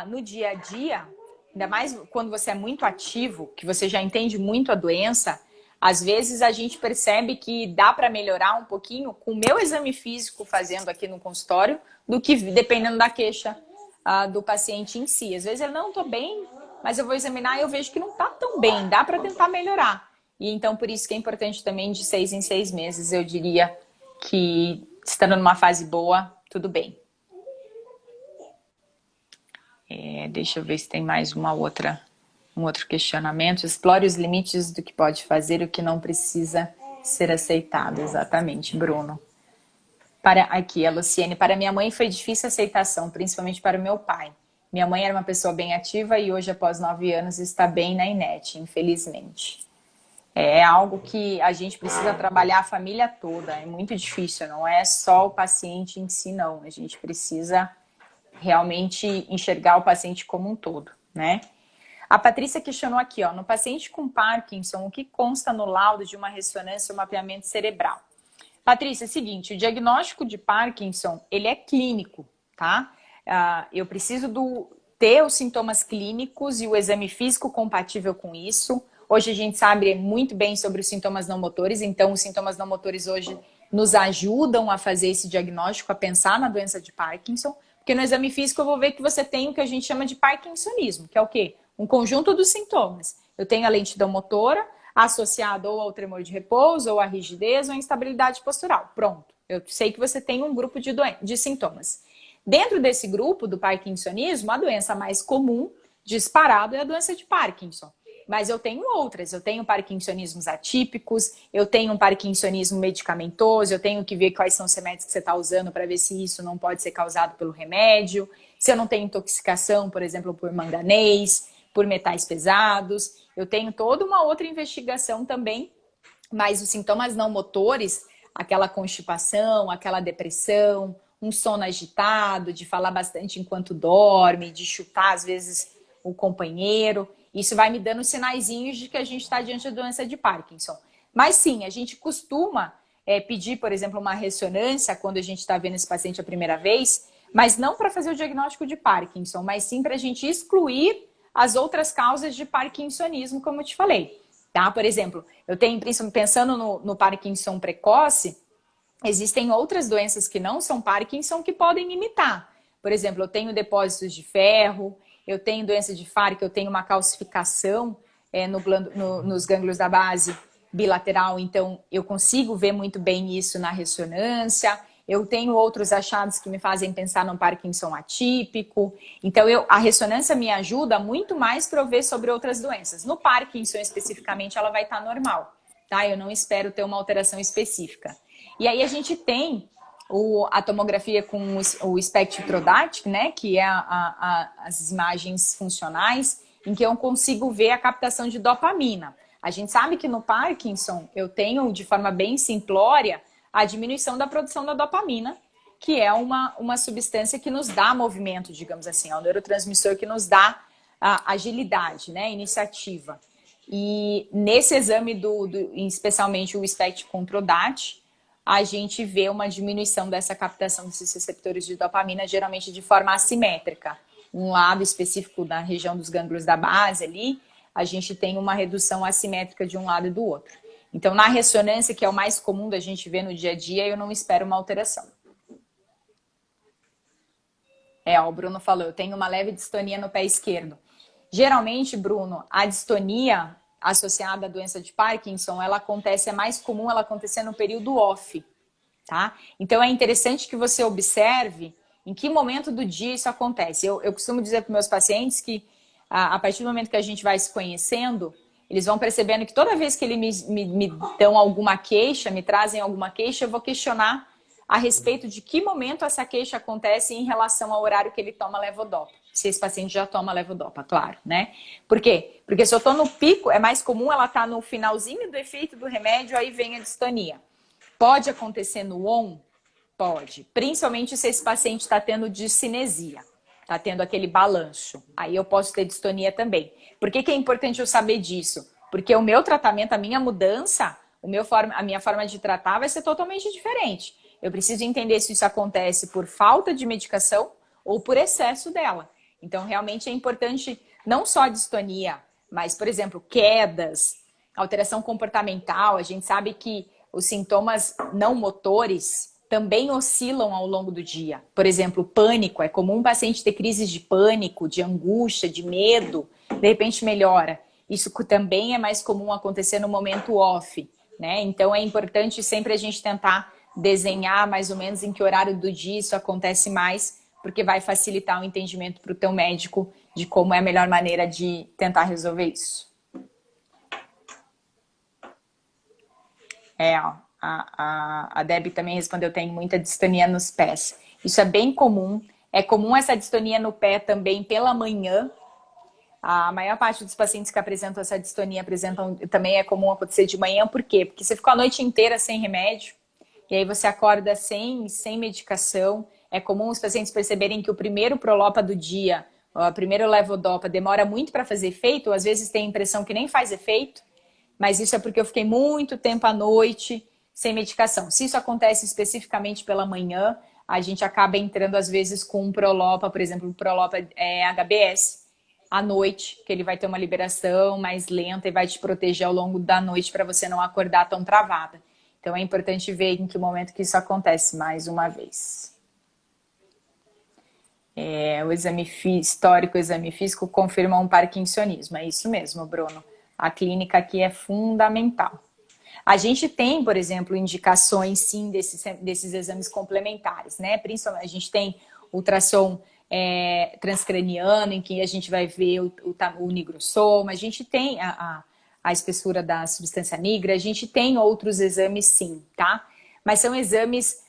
no dia a dia, ainda mais quando você é muito ativo, que você já entende muito a doença, às vezes a gente percebe que dá para melhorar um pouquinho com o meu exame físico fazendo aqui no consultório, do que dependendo da queixa do paciente em si. Às vezes eu não estou bem, mas eu vou examinar e eu vejo que não está tão bem, dá para tentar melhorar. E então por isso que é importante também de 6 em 6 meses, eu diria que estando numa fase boa, tudo bem. Deixa eu ver se tem mais um outro questionamento. Explore os limites do que pode fazer e o que não precisa ser aceitado. Exatamente, Bruno. Aqui, a Luciene. Para minha mãe foi difícil a aceitação, principalmente para o meu pai. Minha mãe era uma pessoa bem ativa e hoje, após 9 anos, está bem na INET, infelizmente. É algo que a gente precisa trabalhar a família toda. É muito difícil, não é só o paciente em si, não. A gente precisa realmente enxergar o paciente como um todo, né? A Patrícia questionou aqui, no paciente com Parkinson, o que consta no laudo de uma ressonância ou mapeamento cerebral? Patrícia, é o seguinte, o diagnóstico de Parkinson, ele é clínico, tá? Eu preciso ter os sintomas clínicos e o exame físico compatível com isso. Hoje a gente sabe muito bem sobre os sintomas não motores, então os sintomas não motores hoje nos ajudam a fazer esse diagnóstico, a pensar na doença de Parkinson, porque no exame físico eu vou ver que você tem o que a gente chama de parkinsonismo, que é o quê? Um conjunto dos sintomas. Eu tenho a lentidão motora associada ou ao tremor de repouso, ou à rigidez, ou à instabilidade postural. Pronto. Eu sei que você tem um grupo de sintomas. Dentro desse grupo do parkinsonismo, a doença mais comum, disparado, é a doença de Parkinson. Mas eu tenho outras. Eu tenho parkinsonismos atípicos, eu tenho um parkinsonismo medicamentoso, eu tenho que ver quais são os remédios que você está usando para ver se isso não pode ser causado pelo remédio, se eu não tenho intoxicação, por exemplo, por manganês, por metais pesados. Eu tenho toda uma outra investigação também, mas os sintomas não motores, aquela constipação, aquela depressão, um sono agitado, de falar bastante enquanto dorme, de chutar às vezes o companheiro, isso vai me dando sinaizinhos de que a gente está diante da doença de Parkinson. Mas sim, a gente costuma pedir, por exemplo, uma ressonância quando a gente está vendo esse paciente a primeira vez, mas não para fazer o diagnóstico de Parkinson, mas sim para a gente excluir as outras causas de parkinsonismo, como eu te falei. Tá? Por exemplo, eu tenho, pensando no Parkinson precoce, existem outras doenças que não são Parkinson que podem imitar. Por exemplo, eu tenho depósitos de ferro, eu tenho doença de Farc, eu tenho uma calcificação nos gânglios da base bilateral, então eu consigo ver muito bem isso na ressonância. Eu tenho outros achados que me fazem pensar num Parkinson atípico. Então, a ressonância me ajuda muito mais para eu ver sobre outras doenças. No Parkinson, especificamente, ela vai estar normal, tá? Eu não espero ter uma alteração específica. E aí, a gente tem a tomografia com o espectrodáctico, né? Que é as imagens funcionais, em que eu consigo ver a captação de dopamina. A gente sabe que no Parkinson eu tenho, de forma bem simplória, a diminuição da produção da dopamina, que é uma substância que nos dá movimento, digamos assim, é um neurotransmissor que nos dá agilidade, né, iniciativa. E nesse exame, especialmente o SPECT contra o DAT, a gente vê uma diminuição dessa captação desses receptores de dopamina, geralmente de forma assimétrica. Um lado específico da região dos gânglios da base ali, a gente tem uma redução assimétrica de um lado e do outro. Então, na ressonância, que é o mais comum da gente ver no dia a dia, eu não espero uma alteração. O Bruno falou, eu tenho uma leve distonia no pé esquerdo. Geralmente, Bruno, a distonia associada à doença de Parkinson, ela acontece, é mais comum ela acontecer no período off, tá? Então, é interessante que você observe em que momento do dia isso acontece. Eu costumo dizer para meus pacientes que, a partir do momento que a gente vai se conhecendo, eles vão percebendo que toda vez que eles me dão alguma queixa, me trazem alguma queixa, eu vou questionar a respeito de que momento essa queixa acontece em relação ao horário que ele toma levodopa. Se esse paciente já toma levodopa, claro, né? Por quê? Porque se eu tô no pico, é mais comum ela estar no finalzinho do efeito do remédio, aí vem a distonia. Pode acontecer no ON? Pode. Principalmente se esse paciente está tendo discinesia, está tendo aquele balanço. Aí eu posso ter distonia também. Por que é importante eu saber disso? Porque o meu tratamento, a minha mudança, a minha forma de tratar vai ser totalmente diferente. Eu preciso entender se isso acontece por falta de medicação ou por excesso dela. Então, realmente é importante não só a distonia, mas, por exemplo, quedas, alteração comportamental. A gente sabe que os sintomas não motores também oscilam ao longo do dia. Por exemplo, pânico. É comum um paciente ter crises de pânico, de angústia, de medo. De repente melhora. Isso também é mais comum acontecer no momento off, né? Então, é importante sempre a gente tentar desenhar mais ou menos em que horário do dia isso acontece mais, porque vai facilitar o entendimento para o teu médico de como é a melhor maneira de tentar resolver isso. A Debbie também respondeu, tem muita distonia nos pés. Isso é bem comum. É comum essa distonia no pé também pela manhã. A maior parte dos pacientes que apresentam essa distonia também é comum acontecer de manhã. Por quê? Porque você ficou a noite inteira sem remédio. E aí você acorda sem medicação. É comum os pacientes perceberem que o primeiro Prolopa do dia, o primeiro levodopa, demora muito para fazer efeito. Ou às vezes tem a impressão que nem faz efeito. Mas isso é porque eu fiquei muito tempo à noite sem medicação. Se isso acontece especificamente pela manhã, a gente acaba entrando às vezes com um Prolopa, por exemplo, um Prolopa HBS, à noite, que ele vai ter uma liberação mais lenta e vai te proteger ao longo da noite para você não acordar tão travada. Então, é importante ver em que momento que isso acontece, mais uma vez. O exame histórico, o exame físico confirma um parkinsonismo. É isso mesmo, Bruno. A clínica aqui é fundamental. A gente tem, por exemplo, indicações, sim, desses exames complementares, né? Principalmente, a gente tem ultrassom transcraniano, em que a gente vai ver o nigrossoma, a gente tem a espessura da substância negra, a gente tem outros exames sim, tá? Mas são exames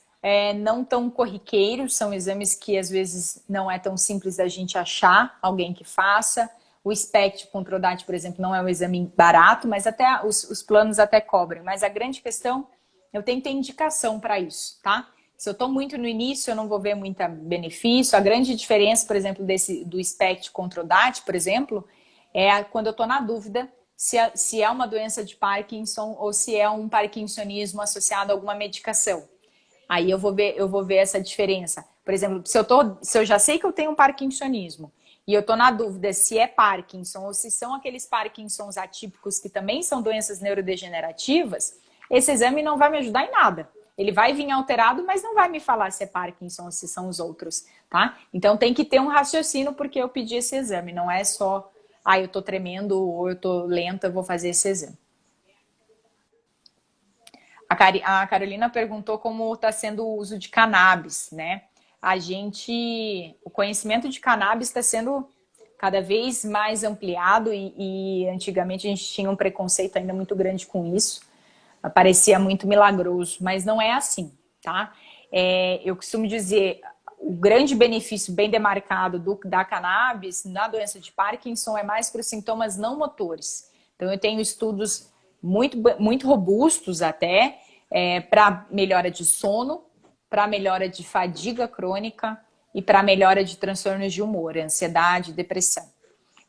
não tão corriqueiros, são exames que às vezes não é tão simples da gente achar alguém que faça. O SPECT contra o DAT, por exemplo, não é um exame barato, mas até os planos até cobrem. Mas a grande questão, eu tenho que ter indicação para isso, tá? Se eu estou muito no início, eu não vou ver muito benefício. A grande diferença, por exemplo, do SPECT contra o DAT, por exemplo, é quando eu estou na dúvida se é uma doença de Parkinson ou se é um parkinsonismo associado a alguma medicação. Aí eu vou ver essa diferença. Por exemplo, se eu já sei que eu tenho um parkinsonismo e eu estou na dúvida se é Parkinson ou se são aqueles Parkinsons atípicos que também são doenças neurodegenerativas, esse exame não vai me ajudar em nada. Ele vai vir alterado, mas não vai me falar se é Parkinson ou se são os outros, tá? Então tem que ter um raciocínio porque eu pedi esse exame, não é só, eu tô tremendo ou eu tô lenta, eu vou fazer esse exame. A Carolina perguntou como está sendo o uso de cannabis, né? O conhecimento de cannabis está sendo cada vez mais ampliado e antigamente a gente tinha um preconceito ainda muito grande com isso. Parecia muito milagroso, mas não é assim, tá? Eu costumo dizer, o grande benefício bem demarcado da cannabis na doença de Parkinson é mais para os sintomas não motores. Então, eu tenho estudos muito robustos até para melhora de sono, para melhora de fadiga crônica e para melhora de transtornos de humor, ansiedade, depressão.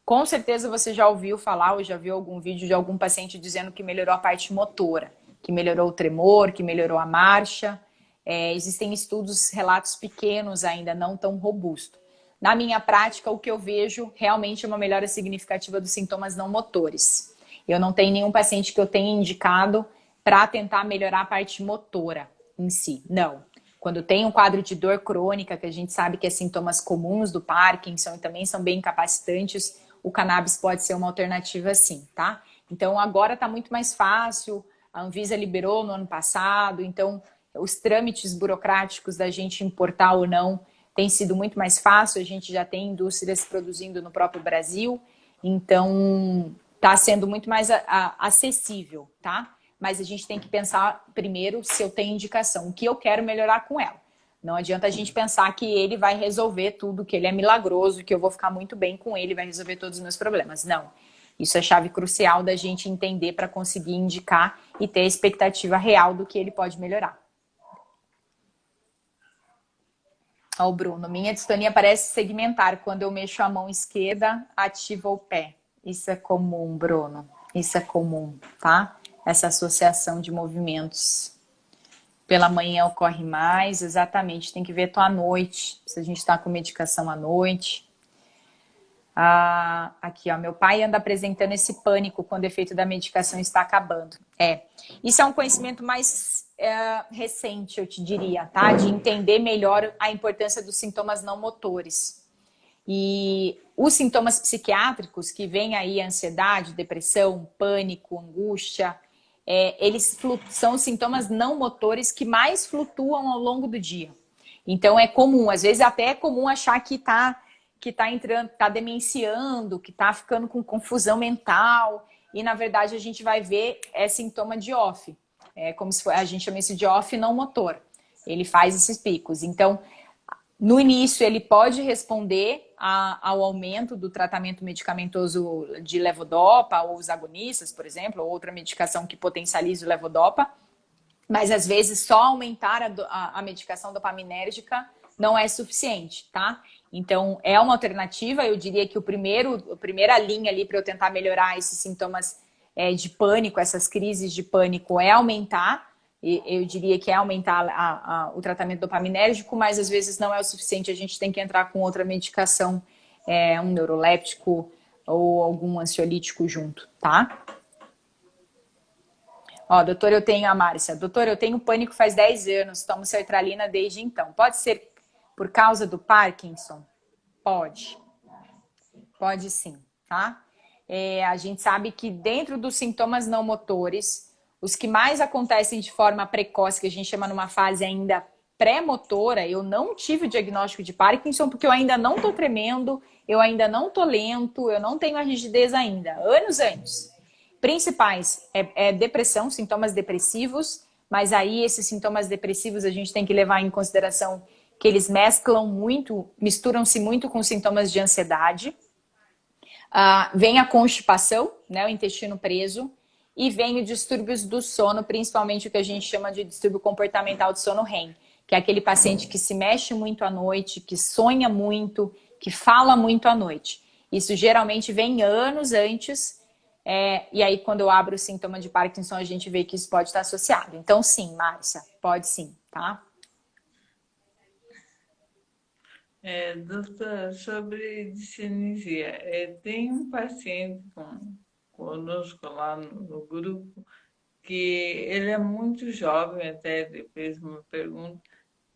Com certeza você já ouviu falar ou já viu algum vídeo de algum paciente dizendo que melhorou a parte motora, que melhorou o tremor, que melhorou a marcha. Existem estudos, relatos pequenos ainda, não tão robustos. Na minha prática, o que eu vejo realmente é uma melhora significativa dos sintomas não motores. Eu não tenho nenhum paciente que eu tenha indicado para tentar melhorar a parte motora em si, não. Quando tem um quadro de dor crônica, que a gente sabe que é sintomas comuns do Parkinson e também são bem incapacitantes, o cannabis pode ser uma alternativa sim, tá? Então agora tá muito mais fácil, a Anvisa liberou no ano passado, então os trâmites burocráticos da gente importar ou não tem sido muito mais fácil, a gente já tem indústrias produzindo no próprio Brasil, então tá sendo muito mais acessível, tá? Mas a gente tem que pensar primeiro se eu tenho indicação, o que eu quero melhorar com ela. Não adianta a gente pensar que ele vai resolver tudo, que ele é milagroso, que eu vou ficar muito bem com ele, vai resolver todos os meus problemas. Não. Isso é chave crucial da gente entender para conseguir indicar e ter a expectativa real do que ele pode melhorar. Ó, o Bruno, minha distonia parece segmentar. Quando eu mexo a mão esquerda, ativa o pé. Isso é comum, Bruno. Isso é comum, tá? Essa associação de movimentos. Pela manhã ocorre mais, exatamente. Tem que ver à noite, se a gente está com medicação à noite. Aqui, ó, meu pai anda apresentando esse pânico quando o efeito da medicação está acabando. Isso é um conhecimento mais recente, eu te diria, tá? De entender melhor a importância dos sintomas não motores. E os sintomas psiquiátricos que vêm aí, ansiedade, depressão, pânico, angústia, eles são os sintomas não motores que mais flutuam ao longo do dia. Então é comum, às vezes até é comum achar que tá entrando, tá demenciando, que tá ficando com confusão mental, e na verdade a gente vai ver sintoma de off. Como se a gente chama isso de off não motor. Ele faz esses picos. Então, no início, ele pode responder ao aumento do tratamento medicamentoso de levodopa ou os agonistas, por exemplo, ou outra medicação que potencialize o levodopa, mas às vezes só aumentar a medicação dopaminérgica não é suficiente, tá? Então, é uma alternativa. Eu diria que a primeira linha ali para eu tentar melhorar esses sintomas de pânico, essas crises de pânico, é aumentar. Eu diria que é aumentar o tratamento dopaminérgico, mas às vezes não é o suficiente. A gente tem que entrar com outra medicação, um neuroléptico ou algum ansiolítico junto, tá? Ó, doutor, a Márcia. Doutor, eu tenho pânico faz 10 anos, tomo sertralina desde então. Pode ser por causa do Parkinson? Pode. Pode sim, tá? A gente sabe que dentro dos sintomas não motores, os que mais acontecem de forma precoce, que a gente chama numa fase ainda pré-motora, eu não tive o diagnóstico de Parkinson porque eu ainda não tô tremendo, eu ainda não tô lento, eu não tenho a rigidez ainda. Anos. Principais depressão, sintomas depressivos, mas aí esses sintomas depressivos a gente tem que levar em consideração que eles misturam-se muito com sintomas de ansiedade. Vem a constipação, né, o intestino preso, e vem os distúrbios do sono, principalmente o que a gente chama de distúrbio comportamental de sono REM, que é aquele paciente que se mexe muito à noite, que sonha muito, que fala muito à noite. Isso geralmente vem anos antes, e aí quando eu abro o sintoma de Parkinson, a gente vê que isso pode estar associado. Então sim, Márcia, pode sim, tá? Doutora, sobre discinesia, tem um paciente conosco lá no grupo que ele é muito jovem, até depois me pergunta,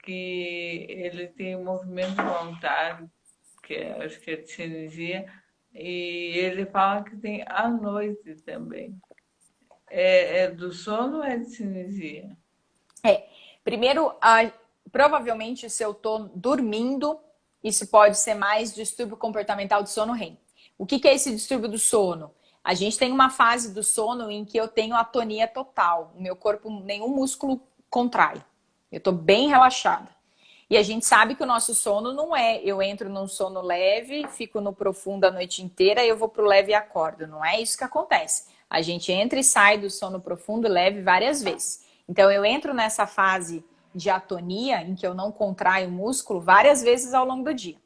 que ele tem um movimento voluntário, acho que é discinesia, e ele fala que tem à noite também. É do sono ou é discinesia? Primeiro, provavelmente se eu tô dormindo, isso pode ser mais distúrbio comportamental de sono REM. O que é esse distúrbio do sono? A gente tem uma fase do sono em que eu tenho atonia total. O meu corpo, nenhum músculo contrai. Eu tô bem relaxada. E a gente sabe que o nosso sono não eu entro num sono leve, fico no profundo a noite inteira, eu vou pro leve e acordo. Não é isso que acontece. A gente entra e sai do sono profundo leve várias vezes. Então, eu entro nessa fase de atonia, em que eu não contraio o músculo, várias vezes ao longo do dia,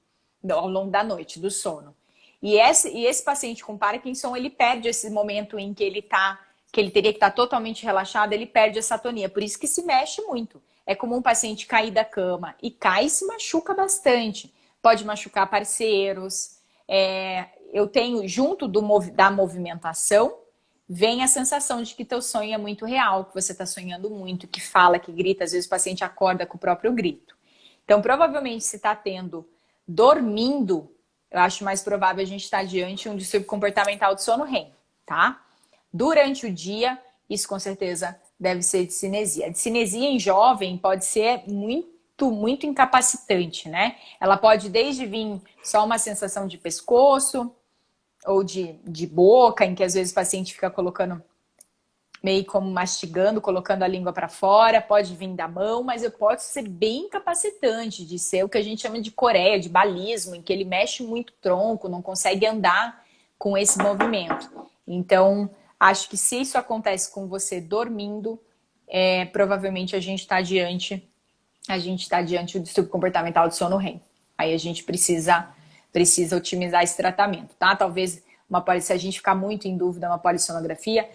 ao longo da noite, do sono. E esse paciente com Parkinson, ele perde esse momento em que ele teria que estar totalmente relaxado, ele perde essa atonia. Por isso que se mexe muito. É como um paciente cair da cama e cai e se machuca bastante. Pode machucar parceiros. Eu tenho, junto da movimentação, vem a sensação de que teu sonho é muito real, que você está sonhando muito, que fala, que grita. Às vezes o paciente acorda com o próprio grito. Então, provavelmente, se está tendo dormindo, eu acho mais provável a gente estar diante de um distúrbio comportamental de sono REM, tá? Durante o dia, isso com certeza deve ser discinesia. A discinesia em jovem pode ser muito incapacitante, né? Ela pode desde vir só uma sensação de pescoço ou de boca, em que às vezes o paciente fica colocando, meio como mastigando, colocando a língua para fora, pode vir da mão, mas pode ser bem incapacitante, de ser o que a gente chama de coreia, de balismo, em que ele mexe muito o tronco, não consegue andar com esse movimento. Então, acho que se isso acontece com você dormindo, provavelmente a gente está diante do distúrbio comportamental de sono REM. Aí a gente precisa otimizar esse tratamento, tá? Talvez se a gente ficar muito em dúvida, uma polissonografia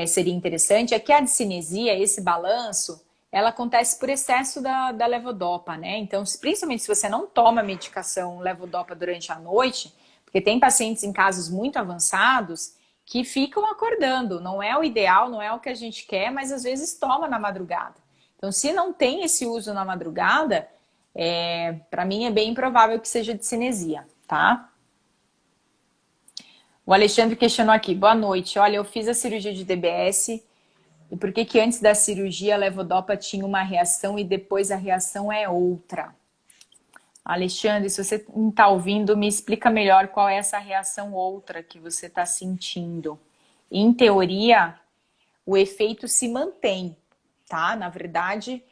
seria interessante. É que a discinesia, esse balanço, ela acontece por excesso da levodopa, né? Então, principalmente se você não toma medicação levodopa durante a noite, porque tem pacientes em casos muito avançados que ficam acordando. Não é o ideal, não é o que a gente quer, mas às vezes toma na madrugada. Então, se não tem esse uso na madrugada, para mim é bem improvável que seja discinesia, tá? O Alexandre questionou aqui. Boa noite. Olha, eu fiz a cirurgia de DBS e por que antes da cirurgia a levodopa tinha uma reação e depois a reação é outra? Alexandre, se você não está ouvindo, me explica melhor qual é essa reação outra que você está sentindo. Em teoria, o efeito se mantém, tá? Na verdade,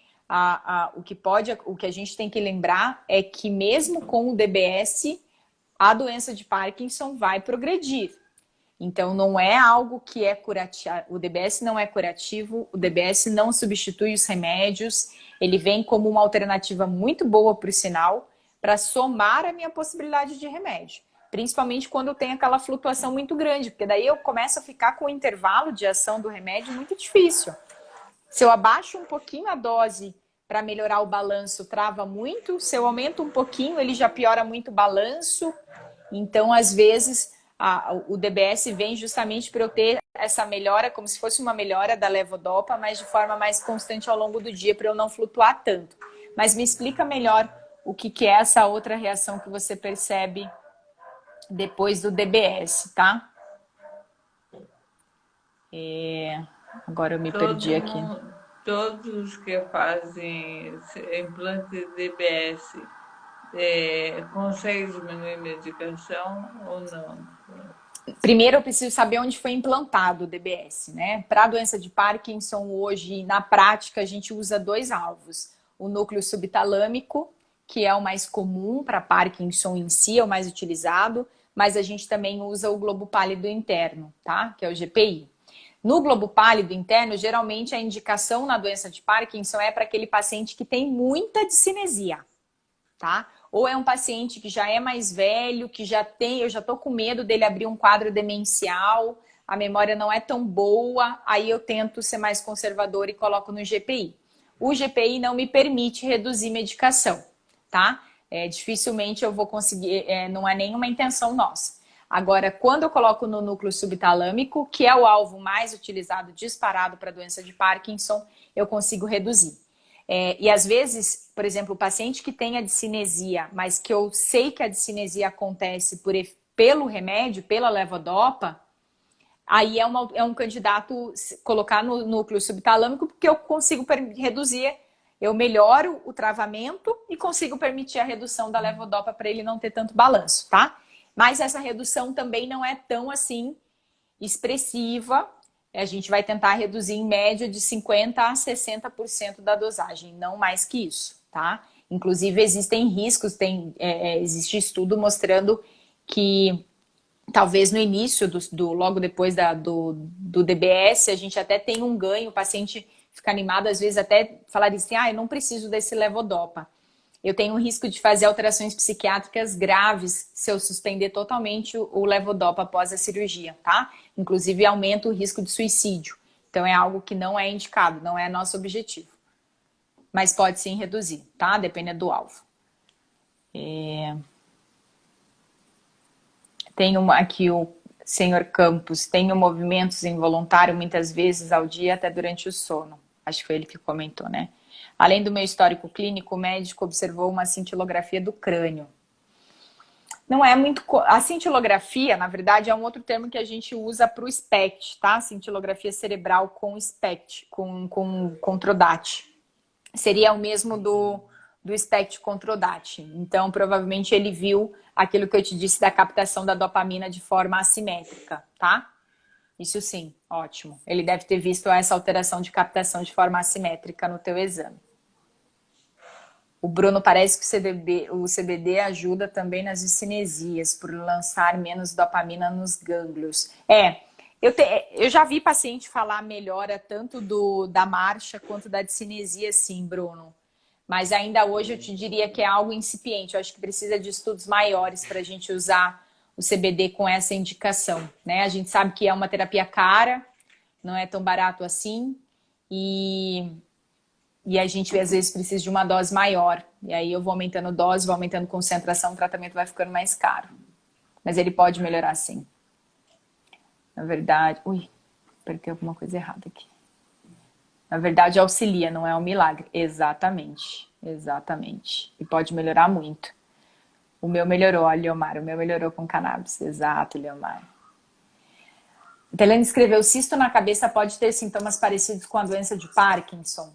o que a gente tem que lembrar é que mesmo com o DBS, a doença de Parkinson vai progredir. Então, não é algo que é curativo. O DBS não é curativo, o DBS não substitui os remédios, ele vem como uma alternativa muito boa, por sinal, para somar a minha possibilidade de remédio. Principalmente quando tem aquela flutuação muito grande, porque daí eu começo a ficar com o intervalo de ação do remédio muito difícil. Se eu abaixo um pouquinho a dose para melhorar o balanço, trava muito. Se eu aumento um pouquinho, ele já piora muito o balanço. Então, às vezes, o DBS vem justamente para eu ter essa melhora, como se fosse uma melhora da levodopa, mas de forma mais constante ao longo do dia, para eu não flutuar tanto. Mas me explica melhor o que é essa outra reação que você percebe depois do DBS, tá? Agora eu me perdi aqui. Todos que fazem implante de DBS conseguem diminuir medicação ou não? Primeiro eu preciso saber onde foi implantado o DBS, né? Para a doença de Parkinson, hoje, na prática, a gente usa 2 alvos. O núcleo subtalâmico, que é o mais comum para Parkinson em si, é o mais utilizado, mas a gente também usa o globo pálido interno, tá? Que é o GPI. No globo pálido interno, geralmente a indicação na doença de Parkinson é para aquele paciente que tem muita discinesia, tá? Ou é um paciente que já é mais velho, que eu já tô com medo dele abrir um quadro demencial, a memória não é tão boa, aí eu tento ser mais conservador e coloco no GPI. O GPI não me permite reduzir medicação, tá? Dificilmente eu vou conseguir, não é nenhuma intenção nossa. Agora, quando eu coloco no núcleo subtalâmico, que é o alvo mais utilizado, disparado para a doença de Parkinson, eu consigo reduzir. E às vezes, por exemplo, o paciente que tem a discinesia, mas que eu sei que a discinesia acontece pelo remédio, pela levodopa, aí é um candidato colocar no núcleo subtalâmico, porque eu consigo reduzir, eu melhoro o travamento e consigo permitir a redução da levodopa para ele não ter tanto balanço, tá? Mas essa redução também não é tão assim expressiva. A gente vai tentar reduzir em média de 50% a 60% da dosagem, não mais que isso, tá? Inclusive existem riscos, existe estudo mostrando que talvez no início, logo depois do DBS, a gente até tem um ganho, o paciente fica animado, às vezes até falar assim, eu não preciso desse levodopa. Eu tenho um risco de fazer alterações psiquiátricas graves se eu suspender totalmente o levodopa após a cirurgia, tá? Inclusive aumenta o risco de suicídio. Então é algo que não é indicado, não é nosso objetivo. Mas pode sim reduzir, tá? Dependendo do alvo. Aqui o senhor Campos, tenho movimentos involuntários muitas vezes ao dia, até durante o sono. Acho que foi ele que comentou, né? Além do meu histórico clínico, o médico observou uma cintilografia do crânio. Não é muito... A cintilografia, na verdade, é um outro termo que a gente usa para o SPECT, tá? Cintilografia cerebral com SPECT, com Controdat. Seria o mesmo do SPECT Controdat. Então, provavelmente ele viu aquilo que eu te disse da captação da dopamina de forma assimétrica, tá? Isso sim, ótimo. Ele deve ter visto essa alteração de captação de forma assimétrica no teu exame. O Bruno, parece que o CBD ajuda também nas discinesias, por lançar menos dopamina nos gânglios. Eu já vi paciente falar melhora tanto da marcha quanto da discinesia, sim, Bruno. Mas ainda hoje eu te diria que é algo incipiente. Eu acho que precisa de estudos maiores para a gente usar o CBD com essa indicação, né? A gente sabe que é uma terapia cara, não é tão barato assim, e a gente às vezes precisa de uma dose maior. E aí eu vou aumentando dose, vou aumentando concentração, o tratamento vai ficando mais caro. Mas ele pode melhorar sim. Na verdade... Ui, apertei alguma coisa errada aqui. Na verdade auxilia, não é um milagre. Exatamente, exatamente. E pode melhorar muito. O meu melhorou, ó, Leomar. O meu melhorou com cannabis. Exato, Leomar. A Helena escreveu, cisto na cabeça pode ter sintomas parecidos com a doença de Parkinson.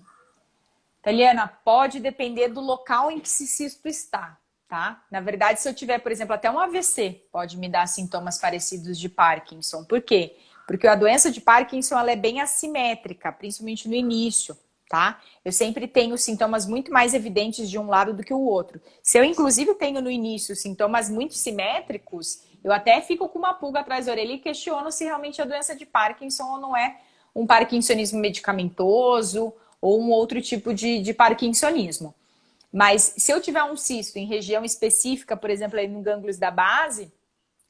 Taliana, pode depender do local em que esse cisto está, tá? Na verdade, se eu tiver, por exemplo, até um AVC, pode me dar sintomas parecidos de Parkinson. Por quê? Porque a doença de Parkinson ela é bem assimétrica, principalmente no início, tá? Eu sempre tenho sintomas muito mais evidentes de um lado do que o outro. Se eu, inclusive, tenho no início sintomas muito simétricos, eu até fico com uma pulga atrás da orelha e questiono se realmente é doença de Parkinson ou não é um parkinsonismo medicamentoso ou um outro tipo de parkinsonismo. Mas se eu tiver um cisto em região específica, por exemplo, aí no gânglios da base,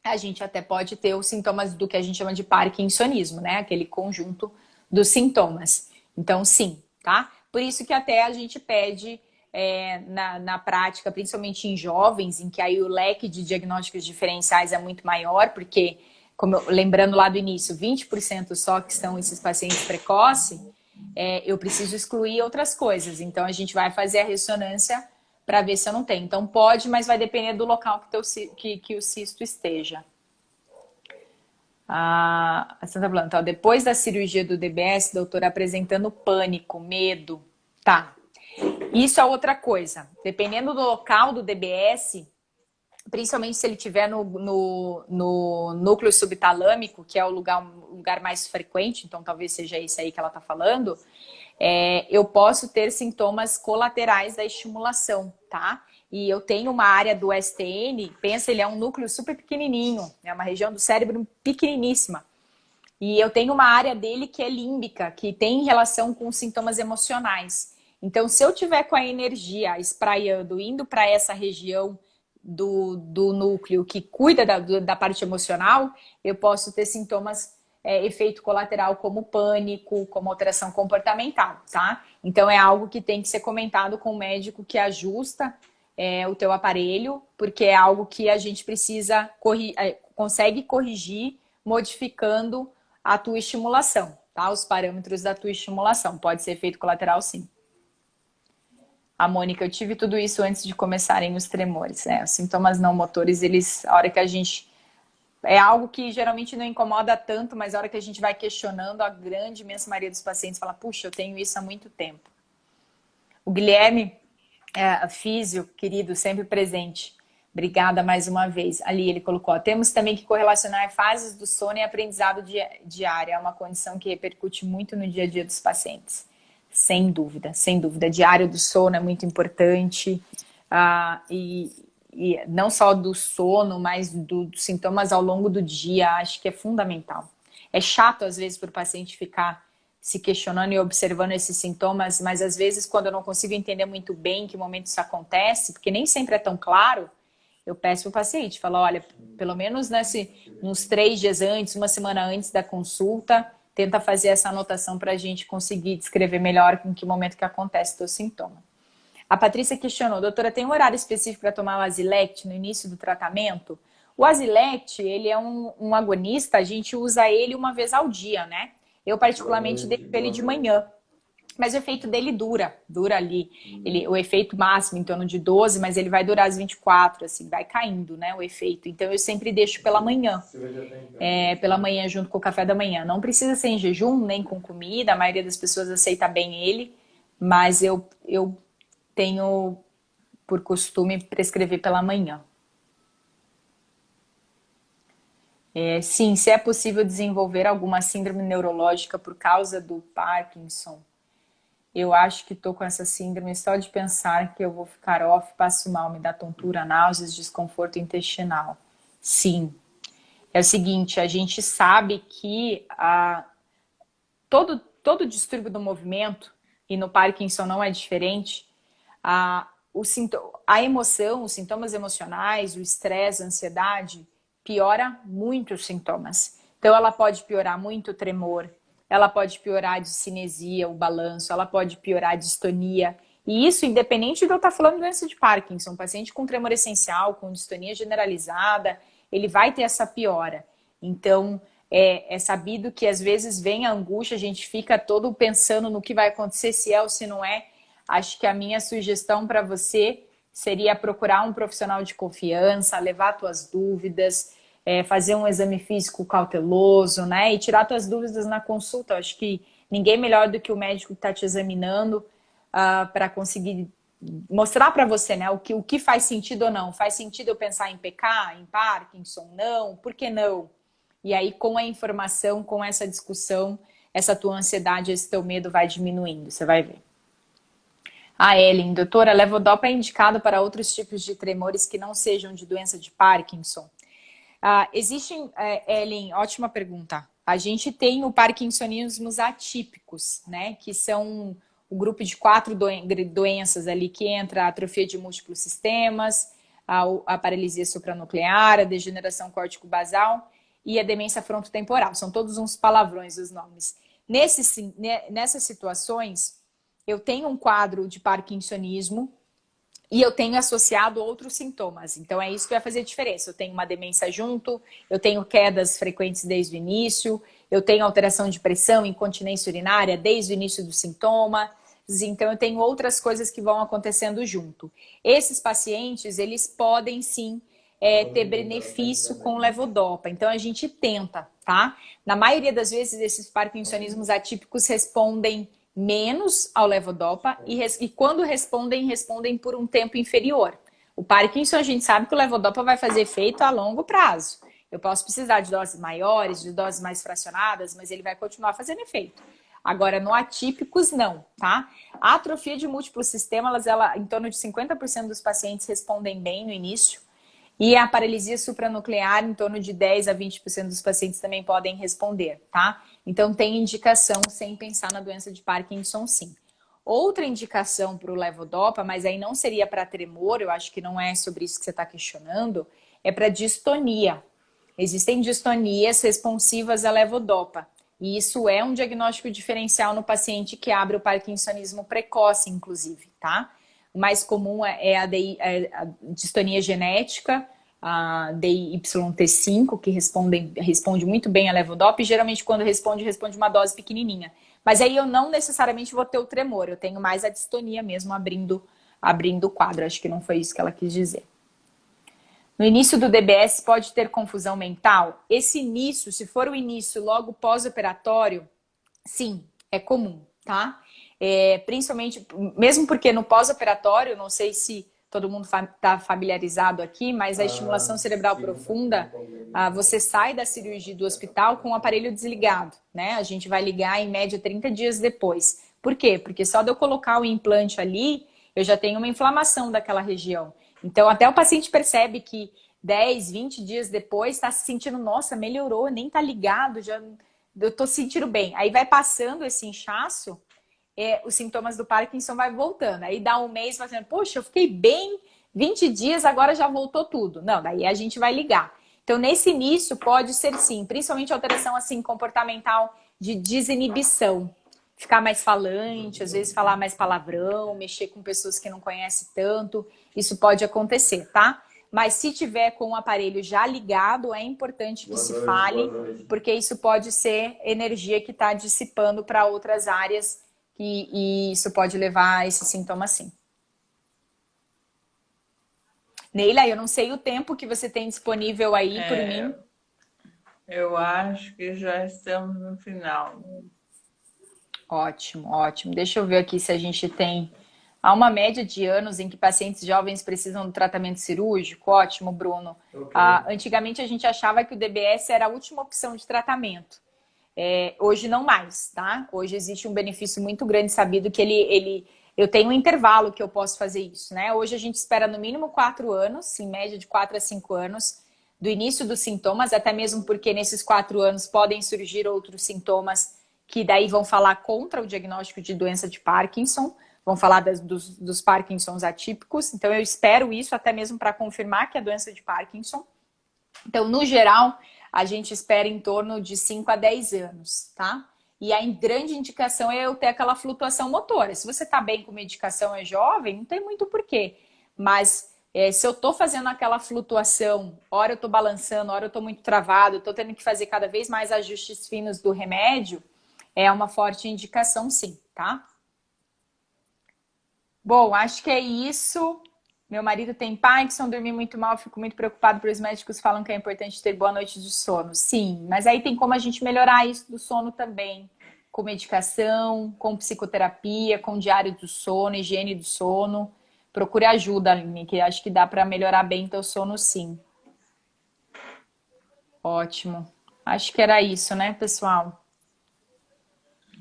a gente até pode ter os sintomas do que a gente chama de parkinsonismo, né? Aquele conjunto dos sintomas. Então, sim, tá? Por isso que até a gente pede na prática, principalmente em jovens, em que aí o leque de diagnósticos diferenciais é muito maior, porque, lembrando lá do início, 20% só que são esses pacientes precoces, eu preciso excluir outras coisas. Então, a gente vai fazer a ressonância para ver se eu não tenho. Então, pode, mas vai depender do local que o cisto esteja. A Santa Planta, depois da cirurgia do DBS, doutora, apresentando pânico, medo. Tá. Isso é outra coisa. Dependendo do local do DBS, principalmente se ele estiver no núcleo subtalâmico, que é o lugar mais frequente, então talvez seja isso aí que ela está falando, eu posso ter sintomas colaterais da estimulação, tá? E eu tenho uma área do STN, pensa, ele é um núcleo super pequenininho, é uma região do cérebro pequeniníssima. E eu tenho uma área dele que é límbica, que tem relação com sintomas emocionais. Então, se eu tiver com a energia espraiando, indo para essa região do núcleo que cuida da parte emocional, eu posso ter sintomas, efeito colateral como pânico, como alteração comportamental, tá? Então é algo que tem que ser comentado com o médico que ajusta o teu aparelho, porque é algo que a gente precisa, consegue corrigir modificando a tua estimulação, tá? Os parâmetros da tua estimulação. Pode ser efeito colateral, sim. A Mônica, eu tive tudo isso antes de começarem os tremores, né? Os sintomas não motores, a hora que a gente... É algo que geralmente não incomoda tanto, mas a hora que a gente vai questionando, a grande imensa maioria dos pacientes fala, puxa, eu tenho isso há muito tempo. O Guilherme, físio, querido, sempre presente. Obrigada mais uma vez. Ali ele colocou, temos também que correlacionar fases do sono e aprendizado diário. É uma condição que repercute muito no dia a dia dos pacientes. Sem dúvida, sem dúvida. Diário do sono é muito importante. E e não só do sono, mas dos sintomas ao longo do dia, acho que é fundamental. É chato, às vezes, para o paciente ficar se questionando e observando esses sintomas, mas às vezes, quando eu não consigo entender muito bem em que momento isso acontece, porque nem sempre é tão claro, eu peço para o paciente, falo, olha, pelo menos uns 3 dias antes, uma semana antes da consulta, tenta fazer essa anotação para a gente conseguir descrever melhor em que momento que acontece o teu sintoma. A Patrícia questionou, doutora, tem um horário específico para tomar o Azilect no início do tratamento? O Azilect, ele é um agonista, a gente usa ele uma vez ao dia, né? Eu particularmente deixo ele de manhã, mas o efeito dele dura ali. O efeito máximo em torno de 12, mas ele vai durar as 24, assim, vai caindo, né, o efeito. Então eu sempre deixo pela manhã, pela manhã junto com o café da manhã. Não precisa ser em jejum, nem com comida, a maioria das pessoas aceita bem ele, mas eu tenho por costume prescrever pela manhã. Sim, se é possível desenvolver alguma síndrome neurológica por causa do Parkinson, eu acho que estou com essa síndrome só de pensar que eu vou ficar off, passo mal, me dá tontura, náuseas, desconforto intestinal. Sim. É o seguinte, a gente sabe que todo distúrbio do movimento, e no Parkinson não é diferente, a emoção, os sintomas emocionais, o estresse, a ansiedade, piora muito os sintomas. Então, ela pode piorar muito o tremor, ela pode piorar a discinesia, o balanço, ela pode piorar a distonia. E isso independente de eu estar falando de doença de Parkinson. Um paciente com tremor essencial, com distonia generalizada, ele vai ter essa piora. Então, é sabido que às vezes vem a angústia, a gente fica todo pensando no que vai acontecer, se é ou se não é. Acho que a minha sugestão para você seria procurar um profissional de confiança, levar tuas dúvidas, fazer um exame físico cauteloso, né? E tirar tuas dúvidas na consulta. Acho que ninguém melhor do que o médico que está te examinando para conseguir mostrar para você, né? O que faz sentido ou não. Faz sentido eu pensar em PK, em Parkinson? Não. Por que não? E aí, com a informação, com essa discussão, essa tua ansiedade, esse teu medo vai diminuindo. Você vai ver. A Ellen, doutora, levodopa é indicado para outros tipos de tremores que não sejam de doença de Parkinson? Existem, Ellen, ótima pergunta. A gente tem o parkinsonismos atípicos, né? Que são o grupo de 4 doenças ali que entra a atrofia de múltiplos sistemas, a paralisia supranuclear, a degeneração córtico-basal e a demência frontotemporal. São todos uns palavrões os nomes. Nessas situações, eu tenho um quadro de parkinsonismo e eu tenho associado outros sintomas. Então, é isso que vai fazer a diferença. Eu tenho uma demência junto, eu tenho quedas frequentes desde o início, eu tenho alteração de pressão, incontinência urinária desde o início dos sintomas. Então, eu tenho outras coisas que vão acontecendo junto. Esses pacientes, eles podem, sim, ter benefício com levodopa. Então, a gente tenta, tá? Na maioria das vezes, esses parkinsonismos atípicos respondem menos ao levodopa e quando respondem por um tempo inferior. O Parkinson, a gente sabe que o levodopa vai fazer efeito a longo prazo. Eu posso precisar de doses maiores, de doses mais fracionadas, mas ele vai continuar fazendo efeito. Agora, no atípicos, não, tá? A atrofia de múltiplos sistemas, em torno de 50% dos pacientes respondem bem no início. E a paralisia supranuclear, em torno de 10 a 20% dos pacientes também podem responder, tá? Então, tem indicação sem pensar na doença de Parkinson, sim. Outra indicação para o levodopa, mas aí não seria para tremor, eu acho que não é sobre isso que você está questionando, é para distonia. Existem distonias responsivas à levodopa. E isso é um diagnóstico diferencial no paciente que abre o parkinsonismo precoce, inclusive, tá? O mais comum é a distonia genética, a DYT5, que responde muito bem a levodopa, e geralmente quando responde uma dose pequenininha. Mas aí eu não necessariamente vou ter o tremor, eu tenho mais a distonia mesmo abrindo o quadro. Acho que não foi isso que ela quis dizer. No início do DBS pode ter confusão mental? Esse início, se for o início logo pós-operatório, sim, é comum, tá? Principalmente, mesmo porque no pós-operatório, não sei se todo mundo está familiarizado aqui, mas a estimulação cerebral profunda, você sai da cirurgia do hospital com o aparelho desligado, né? A gente vai ligar em média 30 dias depois. Por quê? Porque só de eu colocar o implante ali, eu já tenho uma inflamação daquela região. Então, até o paciente percebe que 10, 20 dias depois está se sentindo, nossa, melhorou, nem tá ligado, já eu tô sentindo bem. Aí vai passando esse inchaço, os sintomas do Parkinson vai voltando. Aí dá um mês fazendo, poxa, eu fiquei bem 20 dias, agora já voltou tudo. Não, daí a gente vai ligar. Então, nesse início, pode ser sim, principalmente alteração assim comportamental de desinibição. Ficar mais falante, às vezes falar mais palavrão, mexer com pessoas que não conhece tanto, isso pode acontecer, tá? Mas se tiver com o aparelho já ligado, é importante que se fale, porque isso pode ser energia que está dissipando para outras áreas e isso pode levar a esse sintoma sim. Neila, eu não sei o tempo que você tem disponível aí por mim. Eu acho que já estamos no final. Ótimo, ótimo. Deixa eu ver aqui se a gente tem... Há uma média de anos em que pacientes jovens precisam do tratamento cirúrgico. Ótimo, Bruno. Ok. Antigamente a gente achava que o DBS era a última opção de tratamento. Hoje não mais, tá? Hoje existe um benefício muito grande sabido que eu tenho um intervalo que eu posso fazer isso, né? Hoje a gente espera no mínimo 4 anos, em média de 4 a 5 anos, do início dos sintomas, até mesmo porque nesses 4 anos podem surgir outros sintomas que daí vão falar contra o diagnóstico de doença de Parkinson, vão falar dos Parkinsons atípicos. Então eu espero isso até mesmo para confirmar que é doença de Parkinson. Então, no geral, a gente espera em torno de 5 a 10 anos, tá? E a grande indicação é eu ter aquela flutuação motora. Se você tá bem com medicação, é jovem, não tem muito porquê. Mas se eu tô fazendo aquela flutuação, hora eu tô balançando, hora eu tô muito travado, eu tô tendo que fazer cada vez mais ajustes finos do remédio, é uma forte indicação sim, tá? Bom, acho que é isso. Meu marido tem Parkinson, dormi muito mal, fico muito preocupado porque os médicos falam que é importante ter boa noite de sono. Sim, mas aí tem como a gente melhorar isso do sono também. Com medicação, com psicoterapia, com diário do sono, higiene do sono. Procure ajuda, Aline, que acho que dá para melhorar bem teu sono sim. Ótimo. Acho que era isso, né, pessoal?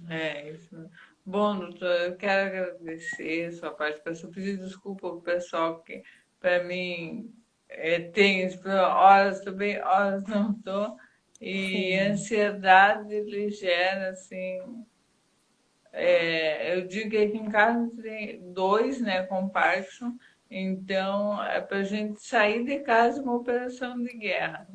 É isso. Bom, doutor, eu quero agradecer a sua participação. Pedir desculpa ao pessoal que, para mim, tem horas estou bem, horas não estou. E a Sim. ansiedade ele gera, assim. Eu digo que aqui em casa tem 2, né, com Parkinson. Então, é para a gente sair de casa uma operação de guerra.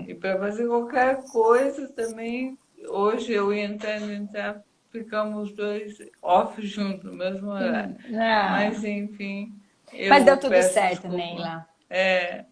E para fazer qualquer coisa também, hoje eu e entrar, ficamos os dois off juntos, no mesmo horário. Não. Mas, enfim, Mas deu eu tudo peço certo, desculpa. Neila. Tá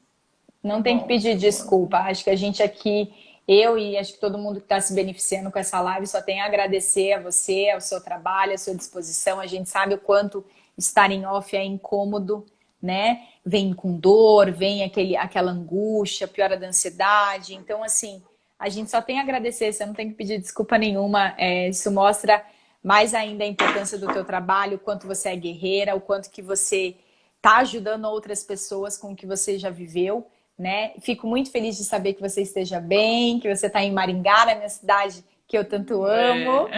Não tem que bom. pedir desculpa. Acho que a gente aqui, eu e acho que todo mundo que está se beneficiando com essa live, só tem a agradecer a você, ao seu trabalho, à sua disposição. A gente sabe o quanto estar em off é incômodo, né? Vem com dor, vem aquela angústia, piora da ansiedade. Então, assim, a gente só tem a agradecer, você não tem que pedir desculpa nenhuma. Isso mostra mais ainda a importância do teu trabalho, o quanto você é guerreira, o quanto que você está ajudando outras pessoas com o que você já viveu, né? Fico muito feliz de saber que você esteja bem, que você está em Maringá, na minha cidade que eu tanto amo.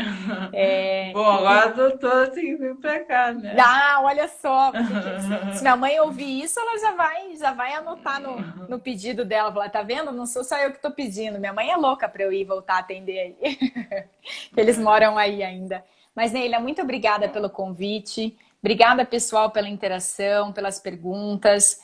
Bom, agora a doutora tem que vir para cá, né? Olha só, se minha mãe ouvir isso, ela já vai anotar no pedido dela. Falar, tá vendo? Não sou só eu que tô pedindo. Minha mãe é louca para eu ir voltar a atender aí. Eles moram aí ainda. Mas, Neila, muito obrigada pelo convite. Obrigada, pessoal, pela interação, pelas perguntas.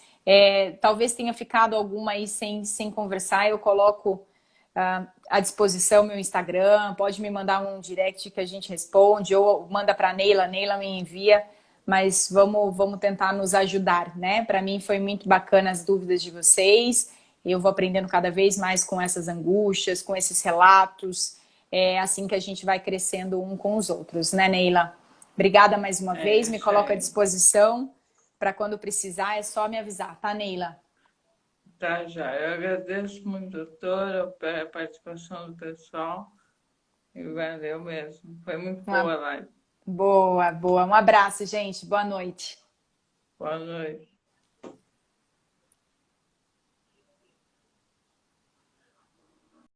Talvez tenha ficado alguma aí sem conversar. Eu coloco à disposição meu Instagram. Pode me mandar um direct que a gente responde, ou manda para a Neila me envia. Mas vamos tentar nos ajudar, né? Para mim foi muito bacana as dúvidas de vocês. Eu vou aprendendo cada vez mais com essas angústias, com esses relatos. É assim que a gente vai crescendo um com os outros, né, Neila? Obrigada mais uma vez, me coloco à disposição para quando precisar, é só me avisar, tá, Neila? Tá, já. Eu agradeço muito, doutora, a participação do pessoal. E valeu mesmo. Foi muito boa a live. Boa. Um abraço, gente. Boa noite. Boa noite.